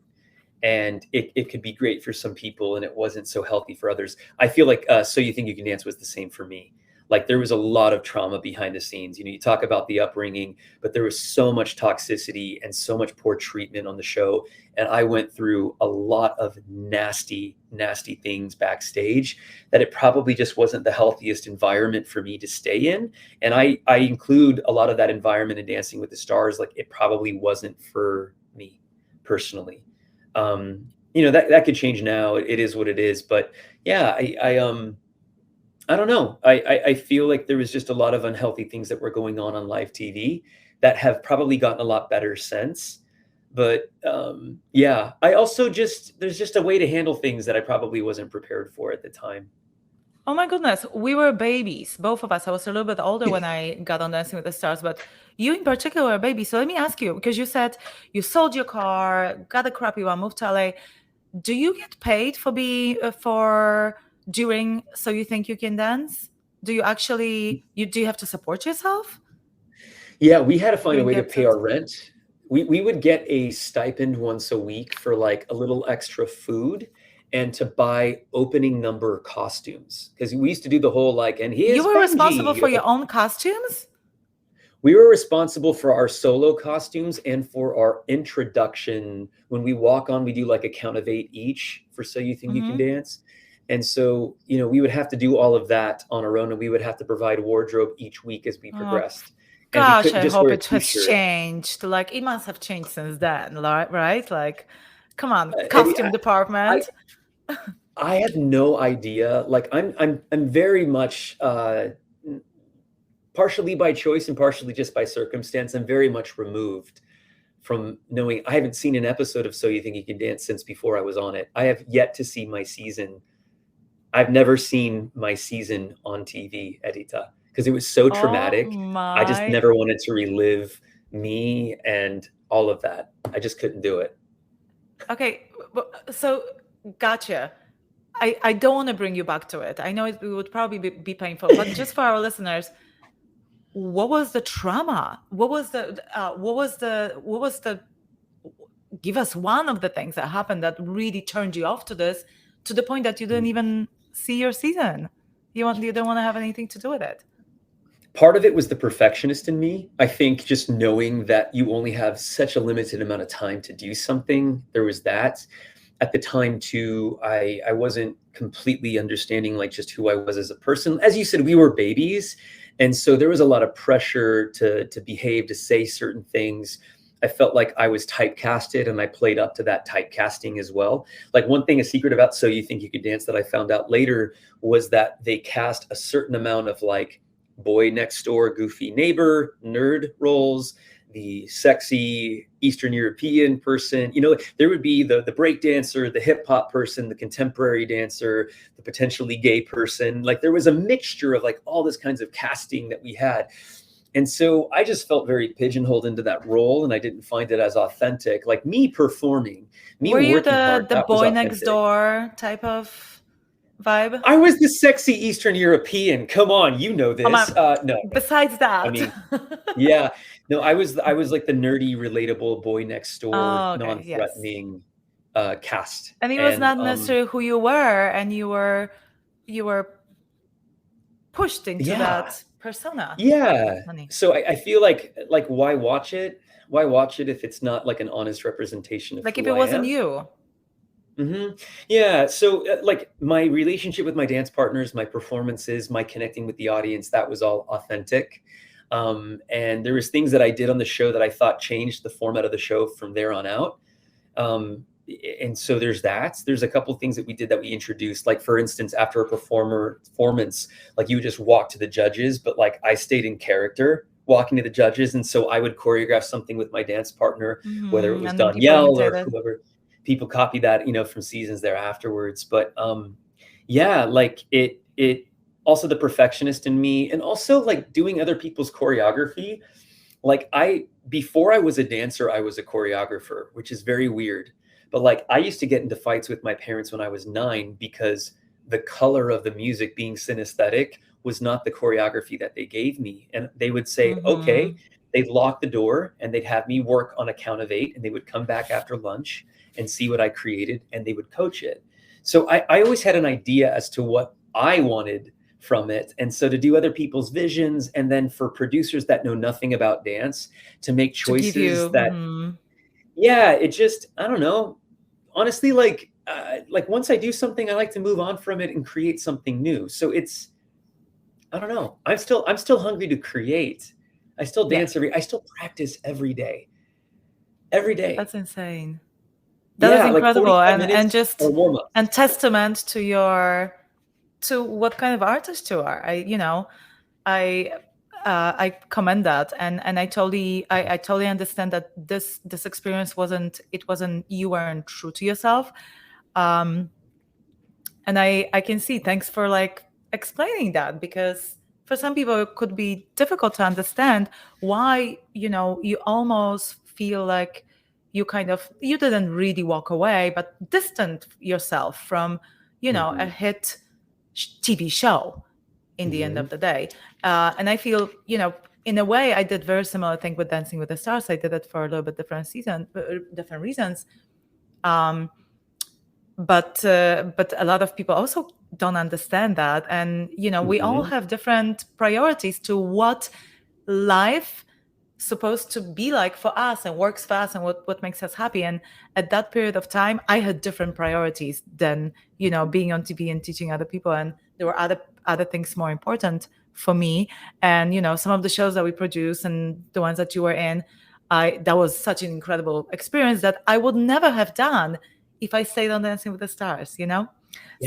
Speaker 3: and it could be great for some people, and it wasn't so healthy for others. I feel like So You Think You Can Dance was the same for me. Like, there was a lot of trauma behind the scenes. You talk about the upbringing, but there was so much toxicity and so much poor treatment on the show. And I went through a lot of nasty, nasty things backstage that it probably just wasn't the healthiest environment for me to stay in. And I include a lot of that environment in Dancing with the Stars. Like, it probably wasn't for me personally. That could change now. It is what it is. But yeah, I don't know. I feel like there was just a lot of unhealthy things that were going on live TV that have probably gotten a lot better since. But yeah, I also there's just a way to handle things that I probably wasn't prepared for at the time.
Speaker 2: Oh my goodness, we were babies, both of us. I was a little bit older when I got on Dancing with the Stars, but you in particular were a baby. So let me ask you, because you said you sold your car, got a crappy one, moved to LA. Do you get paid for during So You Think You Can Dance? Do you actually do you have to support yourself
Speaker 3: Yeah, we had to find a
Speaker 2: during
Speaker 3: way
Speaker 2: the
Speaker 3: to pay our
Speaker 2: episodes?
Speaker 3: rent. We would get a stipend once a week for like a little extra food. and to buy opening number costumes, because we used to do the whole like, and here's
Speaker 2: You were responsible
Speaker 3: Benji.
Speaker 2: for your own costumes?
Speaker 3: We were responsible for our solo costumes and for our introduction. When we walk on, we do like a count of 8 each for So You Think You Can Dance. And so, we would have to do all of that on our own, and we would have to provide wardrobe each week as we progressed. And we
Speaker 2: Gosh,
Speaker 3: couldn't
Speaker 2: I
Speaker 3: just
Speaker 2: hope
Speaker 3: wear a
Speaker 2: it has
Speaker 3: t-shirt.
Speaker 2: changed. Like, it must have changed since then, right? Like, come on,
Speaker 3: Eddie,
Speaker 2: costume department.
Speaker 3: I have no idea. Like, I'm very much, partially by choice and partially just by circumstance, I'm very much removed from knowing. I haven't seen an episode of So You Think You Can Dance since before I was on it. I have yet to see my season. I've never seen my season on TV, Edyta, because it was so traumatic. I just never wanted to relive me and all of that. I just couldn't do it.
Speaker 2: Okay, so gotcha. I don't want to bring you back to it. I know it would probably be painful, but just for our listeners, what was the trauma? What was the give us one of the things that happened that really turned you off to this, to the point that you didn't even see your season. You don't want to have anything to do with it.
Speaker 3: Part of it was the perfectionist in me. I think just knowing that you only have such a limited amount of time to do something, there was that. At the time too, I wasn't completely understanding like just who I was as a person. As you said, we were babies. And so there was a lot of pressure to behave, to say certain things. I felt like I was typecasted, and I played up to that typecasting as well. Like, one thing, a secret about So You Think You Could Dance that I found out later was that they cast a certain amount of like boy next door, goofy neighbor, nerd roles, the sexy Eastern European person. There would be the break dancer, the hip hop person, the contemporary dancer, the potentially gay person. Like, there was a mixture of like all this kinds of casting that we had. And so I just felt very pigeonholed into that role, and I didn't find it as authentic. Like, me performing, me
Speaker 2: Were you
Speaker 3: working hard,
Speaker 2: the
Speaker 3: that was
Speaker 2: boy next
Speaker 3: authentic.
Speaker 2: door type of vibe?
Speaker 3: I was the sexy Eastern European. Come on, you know this. No.
Speaker 2: Besides that,
Speaker 3: I mean, yeah. No, I was like the nerdy, relatable boy next door, non-threatening cast.
Speaker 2: And it was not necessarily who you were, and you were pushed into that persona.
Speaker 3: Yeah. So I feel like why watch it? Why watch it if it's not like an honest representation of
Speaker 2: like
Speaker 3: who
Speaker 2: if it wasn't you?
Speaker 3: Mm-hmm. Yeah. So like my relationship with my dance partners, my performances, my connecting with the audience, that was all authentic. And there was things that I did on the show that I thought changed the format of the show from there on out. And so there's a couple of things that we did that we introduced, like, for instance, after a performance, like, you would just walk to the judges, but like I stayed in character walking to the judges. And so I would choreograph something with my dance partner, whether it was Danielle or whoever. People copy that, from seasons there afterwards. But yeah, like it also the perfectionist in me, and also like doing other people's choreography. Like, before I was a dancer, I was a choreographer, which is very weird. But like, I used to get into fights with my parents when I was 9 because the color of the music being synesthetic was not the choreography that they gave me. And they would say, okay, they'd lock the door and they'd have me work on a count of 8, and they would come back after lunch and see what I created, and they would coach it. So I always had an idea as to what I wanted from it. And so to do other people's visions, and then for producers that know nothing about dance to make choices it just, I don't know. Honestly, like once I do something, I like to move on from it and create something new. So I don't know. I'm still hungry to create. I still dance I still practice every day. Every day.
Speaker 2: That's insane. That is incredible, and testament to what kind of artist you are. I commend that, and I totally understand that this experience wasn't you weren't true to yourself, and I can see. Thanks for like explaining that, because for some people it could be difficult to understand why you almost feel like you didn't really walk away, but distant yourself from a hit TV show in the end of the day. And I feel, in a way, I did very similar thing with Dancing with the Stars. I did it for a little bit different reasons. but a lot of people also don't understand that, and we all have different priorities to what life supposed to be like for us and works for us and what makes us happy. And at that period of time, I had different priorities than being on TV and teaching other people, and there were other things more important for me. And some of the shows that we produce and the ones that you were in, that was such an incredible experience that I would never have done if I stayed on Dancing with the Stars.
Speaker 3: Yeah.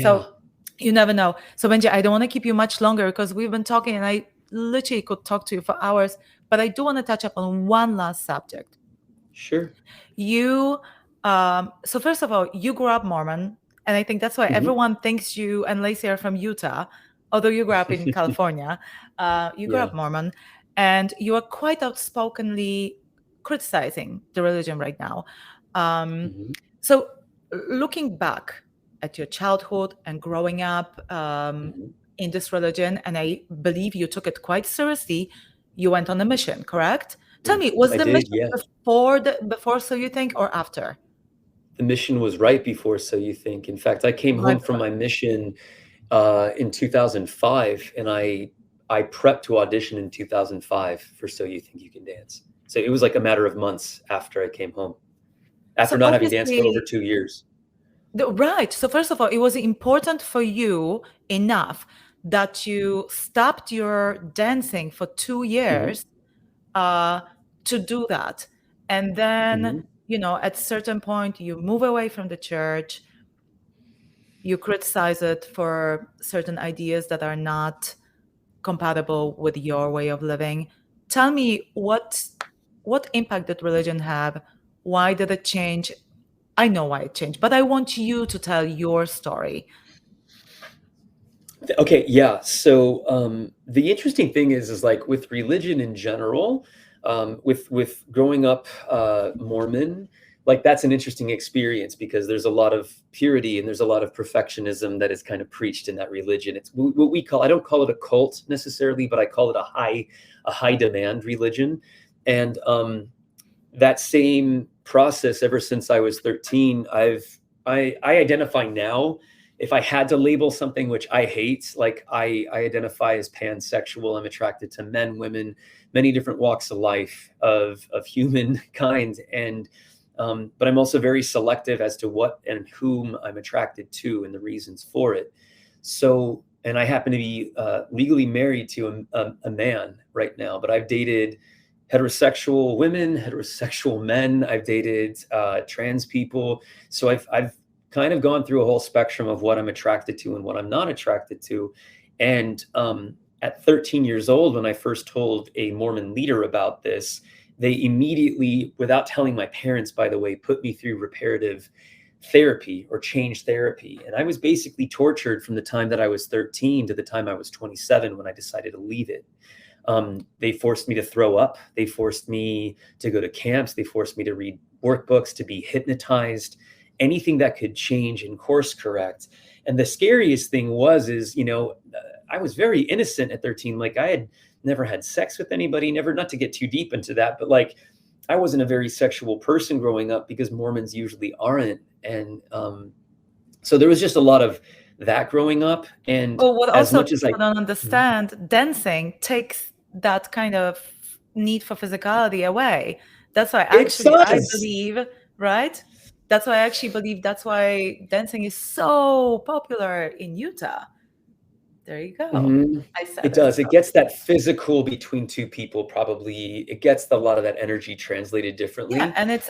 Speaker 2: So you never know. So Benji, I don't want to keep you much longer because we've been talking and I literally could talk to you for hours, but I do want to touch up on one last subject.
Speaker 3: Sure.
Speaker 2: You, so first of all, you grew up Mormon, and I think that's why everyone thinks you and Lacey are from Utah, although you grew up in California. You grew up Mormon, and you are quite outspokenly criticizing the religion right now. So looking back at your childhood and growing up in this religion, and I believe you took it quite seriously, you went on a mission, correct? Tell me, was the mission before So You Think or after?
Speaker 3: The mission was right before So You Think. In fact, I came home from my mission in 2005, and I prepped to audition in 2005 for So You Think You Can Dance. So it was like a matter of months after I came home, after not having danced for over 2 years.
Speaker 2: Right. So first of all, it was important for you enough that you stopped your dancing for 2 years to do that. And then, at certain point, you move away from the church, you criticize it for certain ideas that are not compatible with your way of living. Tell me, what impact did religion have? Why did it change? I know why it changed, but I want you to tell your story.
Speaker 3: Okay, yeah. So the interesting thing is like with religion in general, with growing up Mormon, like that's an interesting experience because there's a lot of purity and there's a lot of perfectionism that is kind of preached in that religion. It's what we call, I don't call it a cult necessarily, but I call it a high demand religion. And that same process ever since I was 13, I identify now, if I had to label something, which I hate, like I identify as pansexual. I'm attracted to men, women, many different walks of life of humankind. And but I'm also very selective as to what and whom I'm attracted to and the reasons for it. So, and I happen to be legally married to a man right now, but I've dated heterosexual women, heterosexual men. I've dated trans people. So I've kind of gone through a whole spectrum of what I'm attracted to and what I'm not attracted to. And at 13 years old, when I first told a Mormon leader about this, they immediately, without telling my parents, by the way, put me through reparative therapy or change therapy. And I was basically tortured from the time that I was 13 to the time I was 27 when I decided to leave it. They forced me to throw up. They forced me to go to camps. They forced me to read workbooks, to be hypnotized, anything that could change and course correct. And the scariest thing is, I was very innocent at 13. Like I had never had sex with anybody, not to get too deep into that, but like I wasn't a very sexual person growing up because Mormons usually aren't. And so there was just a lot of that growing up. And
Speaker 2: what as also much as I don't understand, dancing takes that kind of need for physicality away. That's why actually I believe, right? That's why I actually believe that's why dancing is so popular in Utah. There you go.
Speaker 3: I said it does. It gets that physical between two people, probably. It gets a lot of that energy translated differently.
Speaker 2: Yeah, and it's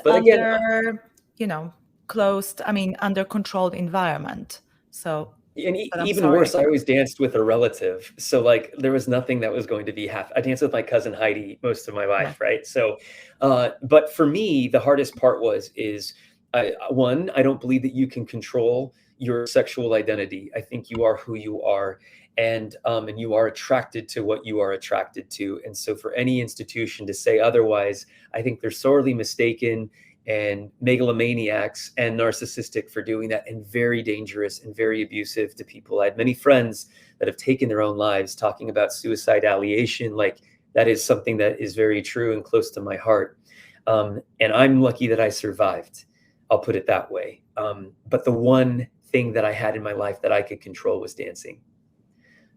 Speaker 2: closed, under controlled environment. So
Speaker 3: and even worse, I always danced with a relative. So like there was nothing that was going to be I danced with my cousin Heidi most of my life, right? So but for me, the hardest part is I don't believe that you can control your sexual identity. I think you are who you are, and you are attracted to what you are attracted to. And so for any institution to say otherwise, I think they're sorely mistaken and megalomaniacs and narcissistic for doing that, and very dangerous and very abusive to people. I had many friends that have taken their own lives talking about suicide ideation. Like that is something that is very true and close to my heart. And I'm lucky that I survived. I'll put it that way. But the one thing that I had in my life that I could control was dancing.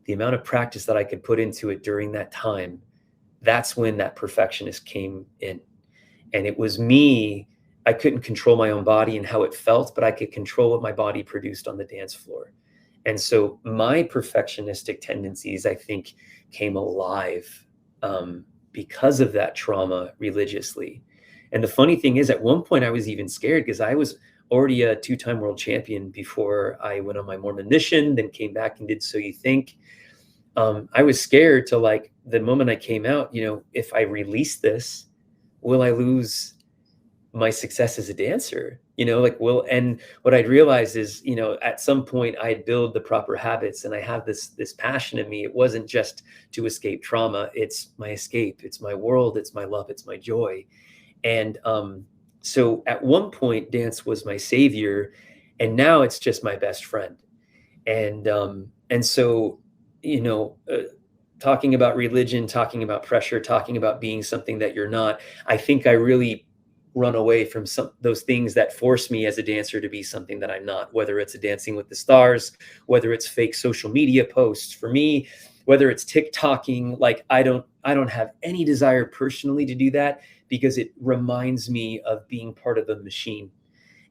Speaker 3: The amount of practice that I could put into it during that time, that's when that perfectionist came in. And it was me. I couldn't control my own body and how it felt, but I could control what my body produced on the dance floor. And so my perfectionistic tendencies, I think, came alive because of that trauma religiously. And the funny thing is, at one point I was even scared because I was already a 2-time world champion before I went on my Mormon mission, then came back and did So You Think. I was scared to, like, the moment I came out, if I release this, will I lose my success as a dancer? And what I'd realized is, at some point I'd build the proper habits, and I have this passion in me. It wasn't just to escape trauma. It's my escape. It's my world. It's my love. It's my joy. And so at one point, dance was my savior, and now it's just my best friend. And so, talking about religion, talking about pressure, talking about being something that you're not, I think I really run away from those things that force me as a dancer to be something that I'm not, whether it's a Dancing with the Stars, whether it's fake social media posts for me, whether it's TikToking. Like, I don't have any desire personally to do that, because it reminds me of being part of the machine.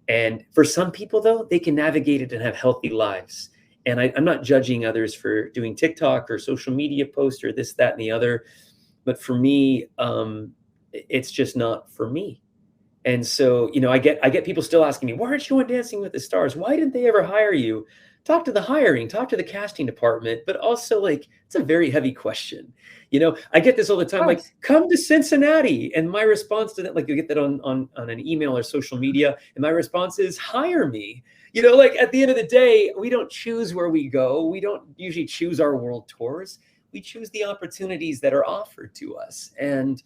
Speaker 3: And for some people, though, they can navigate it and have healthy lives. And I'm not judging others for doing TikTok or social media posts or this, that, and the other. But for me, it's just not for me. And so, I get people still asking me, why aren't you on Dancing with the Stars? Why didn't they ever hire you? Talk to the hiring, talk to the casting department. But also, like, it's a very heavy question. I get this all the time, like, come to Cincinnati. And my response to that, like, you get that on an email or social media. And my response is, hire me. Like, at the end of the day, we don't choose where we go. We don't usually choose our world tours. We choose the opportunities that are offered to us. And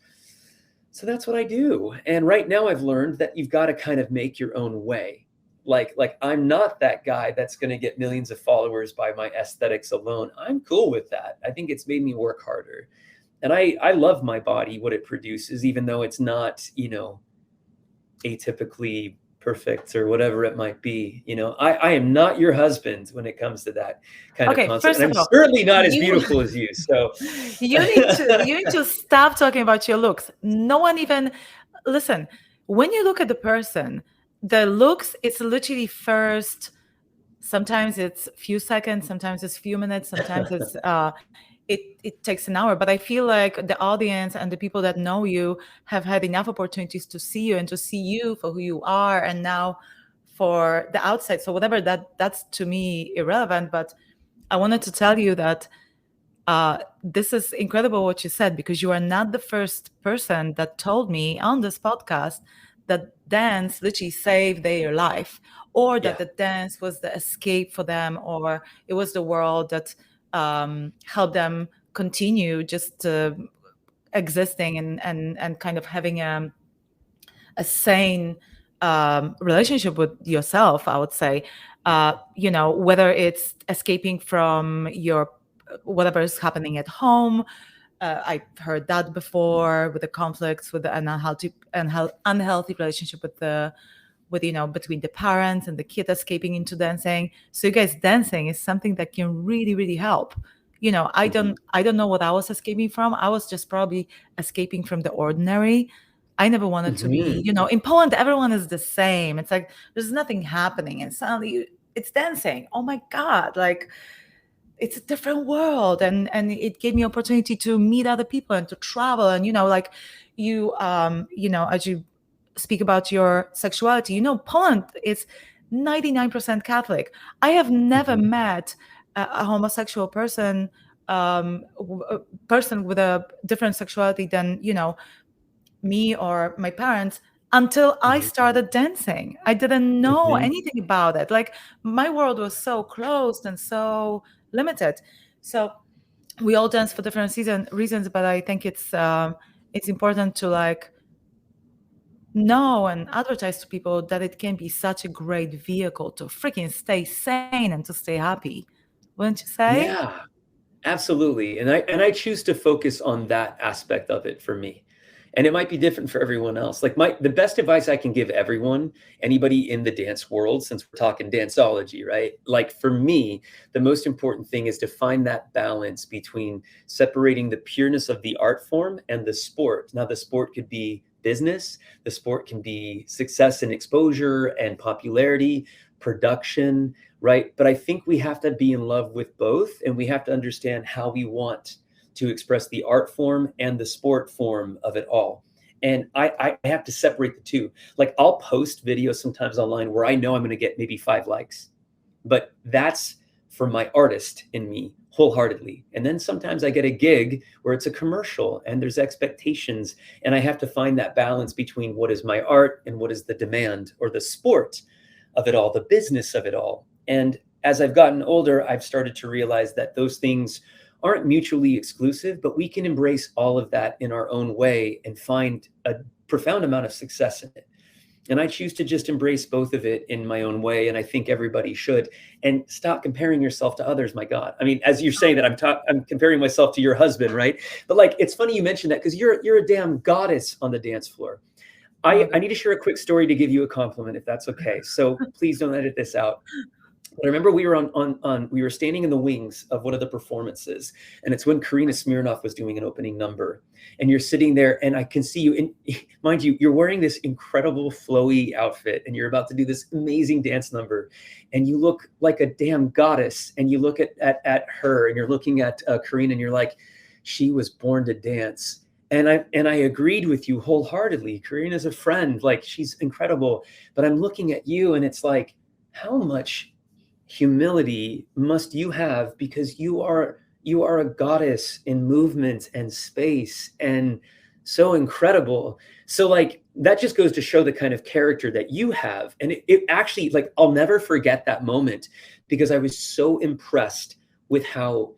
Speaker 3: so that's what I do. And right now I've learned that you've got to kind of make your own way. Like I'm not that guy that's going to get millions of followers by my aesthetics alone. I'm cool with that. I think it's made me work harder. And I love my body, what it produces, even though it's not, atypically perfect or whatever it might be. I am not your husband when it comes to that kind of concept.
Speaker 2: First
Speaker 3: and I'm certainly not as beautiful as you. So
Speaker 2: you need to stop talking about your looks. No one even listen. When you look at the person, the looks, it's literally first. Sometimes it's few seconds, sometimes it's few minutes, sometimes it's it takes an hour. But I feel like the audience and the people that know you have had enough opportunities to see you and to see you for who you are, and now for the outside. So whatever, that's to me irrelevant. But I wanted to tell you that this is incredible what you said, because you are not the first person that told me on this podcast that dance literally saved their life, or that the dance was the escape for them, or it was the world that helped them continue just existing and kind of having a sane relationship with yourself, I would say. Whether it's escaping from your whatever is happening at home. I've heard that before, with the conflicts, with the unhealthy relationship between the parents and the kid escaping into dancing. So you guys, dancing is something that can really, really help. I don't know what I was escaping from. I was just probably escaping from the ordinary. I never wanted to be, in Poland, everyone is the same. It's like, there's nothing happening. And suddenly it's dancing. Oh my God. Like, it's a different world. And it gave me opportunity to meet other people and to travel. And, as you speak about your sexuality, Poland is 99% Catholic. I have never met a homosexual person, person with a different sexuality than, me or my parents, until I started dancing. I didn't know anything about it. Like, my world was so closed and so limited. So we all dance for different reasons, but I think it's important to know and advertise to people that it can be such a great vehicle to freaking stay sane and to stay happy. Wouldn't you say?
Speaker 3: Yeah, absolutely. And I choose to focus on that aspect of it for me. And it might be different for everyone else. Like the best advice I can give everyone, anybody in the dance world, since we're talking danceology, right? Like for me, the most important thing is to find that balance between separating the pureness of the art form and the sport. Now, the sport could be business, the sport can be success and exposure and popularity, production, right? But I think we have to be in love with both, and we have to understand how we want to express the art form and the sport form of it all. And I have to separate the two. Like I'll post videos sometimes online where I know I'm going to get maybe 5 likes, but that's for my artist in me wholeheartedly. And then sometimes I get a gig where it's a commercial and there's expectations, and I have to find that balance between what is my art and what is the demand or the sport of it all, the business of it all. And as I've gotten older, I've started to realize that those things aren't mutually exclusive, but we can embrace all of that in our own way and find a profound amount of success in it. And I choose to just embrace both of it in my own way. And I think everybody should. And stop comparing yourself to others. My God. I mean, as you're saying that, I'm comparing myself to your husband, right? But like, it's funny you mentioned that, because you're a damn goddess on the dance floor. I need to share a quick story to give you a compliment, if that's okay. So please don't edit this out. But I remember we were we were standing in the wings of one of the performances, and it's when Karina Smirnoff was doing an opening number, and you're sitting there, and I can see you. And mind you, you're wearing this incredible flowy outfit, and you're about to do this amazing dance number, and you look like a damn goddess. And you look at her, and you're looking at Karina, and you're like, she was born to dance. And I agreed with you wholeheartedly. Karina's a friend, like she's incredible. But I'm looking at you, and it's like, how much humility must you have, because you are a goddess in movement and space, and so incredible. So like that just goes to show the kind of character that you have. And it actually, like, I'll never forget that moment, because I was so impressed with how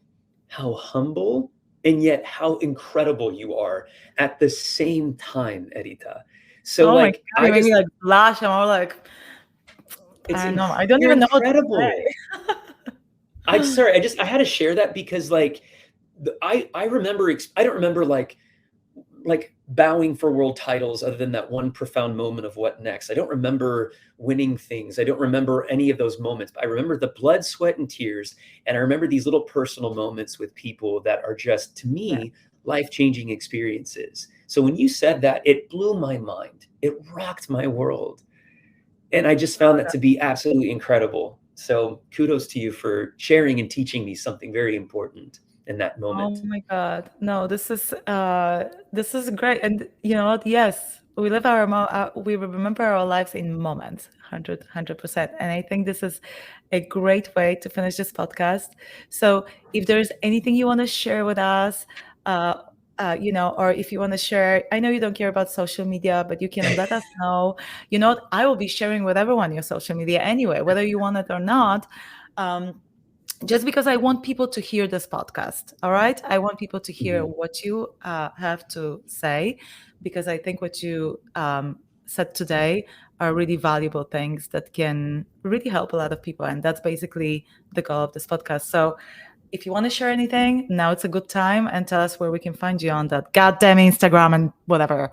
Speaker 3: humble and yet how incredible you are at the same time, Edyta. So
Speaker 2: oh
Speaker 3: like
Speaker 2: my God, maybe like blush. I'm all like, I don't know. I don't even know what to
Speaker 3: incredible.
Speaker 2: say.
Speaker 3: I'm sorry. I had to share that, because like I remember, I don't remember like bowing for world titles other than that one profound moment of what next. I don't remember winning things. I don't remember any of those moments. But I remember the blood, sweat, and tears. And I remember these little personal moments with people that are just, to me, life-changing experiences. So when you said that, it blew my mind. It rocked my world. And I just found that to be absolutely incredible. So kudos to you for sharing and teaching me something very important in that moment.
Speaker 2: Oh my God. No, this is great. And you know what? Yes, we live we remember our lives in moments, 100%. And I think this is a great way to finish this podcast. So if there's anything you want to share with us, or if you want to share, I know you don't care about social media, but you can let us know. You know what? I will be sharing with everyone your social media anyway, whether you want it or not. Just because I want people to hear this podcast. All right. I want people to hear what you have to say, because I think what you said today are really valuable things that can really help a lot of people. And that's basically the goal of this podcast. So if you want to share anything, now it's a good time, and tell us where we can find you on that goddamn Instagram and whatever.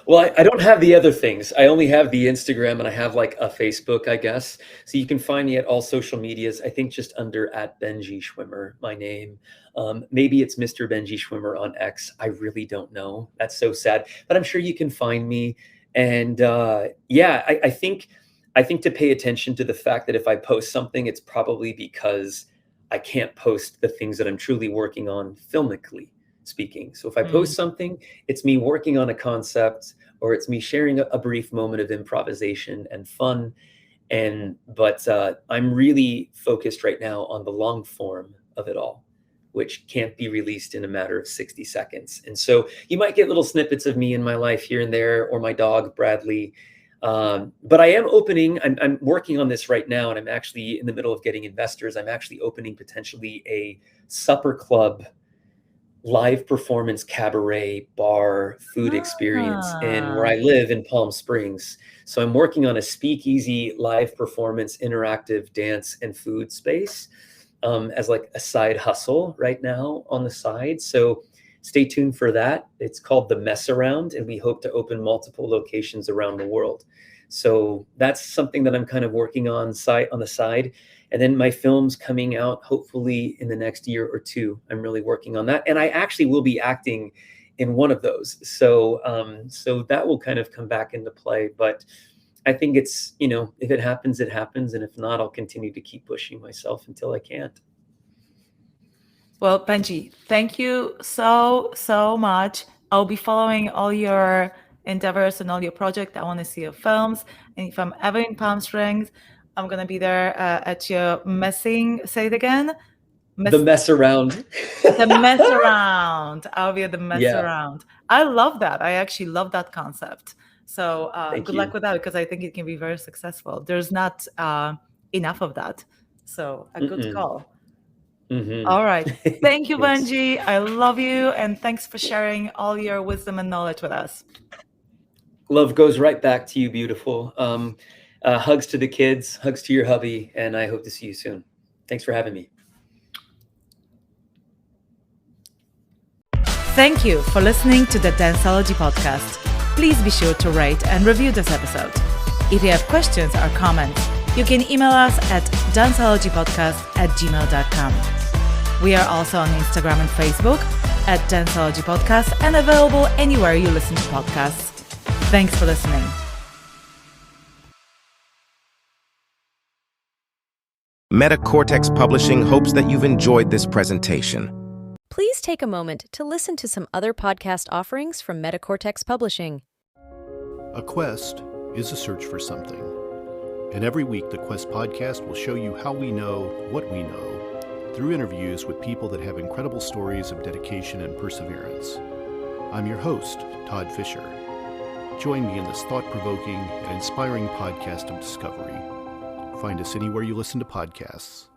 Speaker 3: Well, I don't have the other things. I only have the Instagram, and I have like a Facebook, I guess. So you can find me at all social medias. I think just under @Benji Schwimmer, my name. Maybe it's Mr. Benji Schwimmer on X. I really don't know. That's so sad, but I'm sure you can find me. And I think to pay attention to the fact that if I post something, it's probably because I can't post the things that I'm truly working on filmically speaking. So if I post something, it's me working on a concept, or it's me sharing a brief moment of improvisation and fun. But I'm really focused right now on the long form of it all, which can't be released in a matter of 60 seconds. And so you might get little snippets of me in my life here and there, or my dog, Bradley. But I am opening, I'm working on this right now, and I'm actually in the middle of getting investors. I'm actually opening potentially a supper club, live performance, cabaret, bar, food experience in where I live in Palm Springs. So I'm working on a speakeasy, live performance, interactive dance and food space as like a side hustle right now on the side. So stay tuned for that. It's called The Mess Around, and we hope to open multiple locations around the world. So that's something that I'm kind of working on the side. And then my film's coming out hopefully in the next year or two. I'm really working on that. And I actually will be acting in one of those. So that will kind of come back into play. But I think it's, if it happens, it happens. And if not, I'll continue to keep pushing myself until I can't.
Speaker 2: Well, Benji, thank you so much. I'll be following all your endeavors and all your projects. I want to see your films. And if I'm ever in Palm Springs, I'm going to be there at your say it again.
Speaker 3: The Mess Around.
Speaker 2: The Mess Around. I'll be at the Mess Around. I love that. I actually love that concept. So good luck with that, because I think it can be very successful. There's not enough of that. So a good call.
Speaker 3: Mm-hmm.
Speaker 2: All right. Thank you, Benji. I love you. And thanks for sharing all your wisdom and knowledge with us.
Speaker 3: Love goes right back to you, beautiful. Hugs to the kids, hugs to your hubby, and I hope to see you soon. Thanks for having me.
Speaker 2: Thank you for listening to the Danceology podcast. Please be sure to rate and review this episode. If you have questions or comments, you can email us at danceologypodcast@gmail.com. We are also on Instagram and Facebook at Danceology Podcast and available anywhere you listen to podcasts. Thanks for listening.
Speaker 4: Metacortex Publishing hopes that you've enjoyed this presentation.
Speaker 5: Please take a moment to listen to some other podcast offerings from Metacortex Publishing.
Speaker 6: A quest is a search for something. And every week, the Quest podcast will show you how we know what we know through interviews with people that have incredible stories of dedication and perseverance. I'm your host, Todd Fisher. Join me in this thought-provoking and inspiring podcast of discovery. Find us anywhere you listen to podcasts.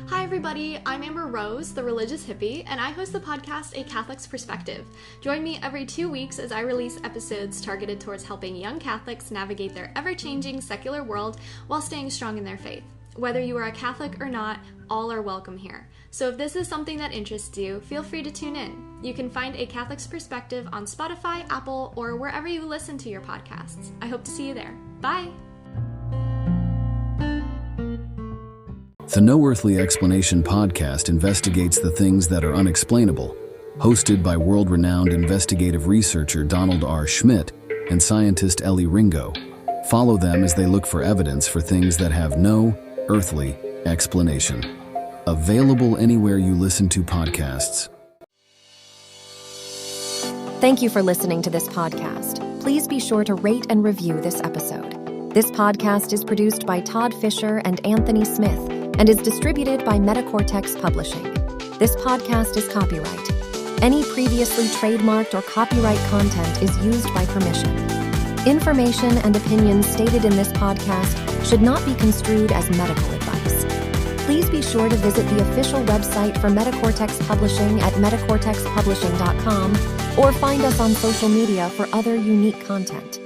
Speaker 7: Hi everybody, I'm Amber Rose, the religious hippie, and I host the podcast A Catholic's Perspective. Join me every 2 weeks as I release episodes targeted towards helping young Catholics navigate their ever-changing secular world while staying strong in their faith. Whether you are a Catholic or not, all are welcome here. So if this is something that interests you, feel free to tune in. You can find A Catholic's Perspective on Spotify, Apple, or wherever you listen to your podcasts. I hope to see you there. Bye!
Speaker 8: The No Earthly Explanation podcast investigates the things that are unexplainable. Hosted by world-renowned investigative researcher Donald R. Schmidt and scientist Ellie Ringo. Follow them as they look for evidence for things that have no earthly explanation. Available anywhere you listen to podcasts.
Speaker 5: Thank you for listening to this podcast. Please be sure to rate and review this episode. This podcast is produced by Todd Fisher and Anthony Smith and is distributed by Metacortex Publishing. This podcast is copyright. Any previously trademarked or copyright content is used by permission. Information and opinions stated in this podcast should not be construed as medical advice. Please be sure to visit the official website for Metacortex Publishing at metacortexpublishing.com or find us on social media for other unique content.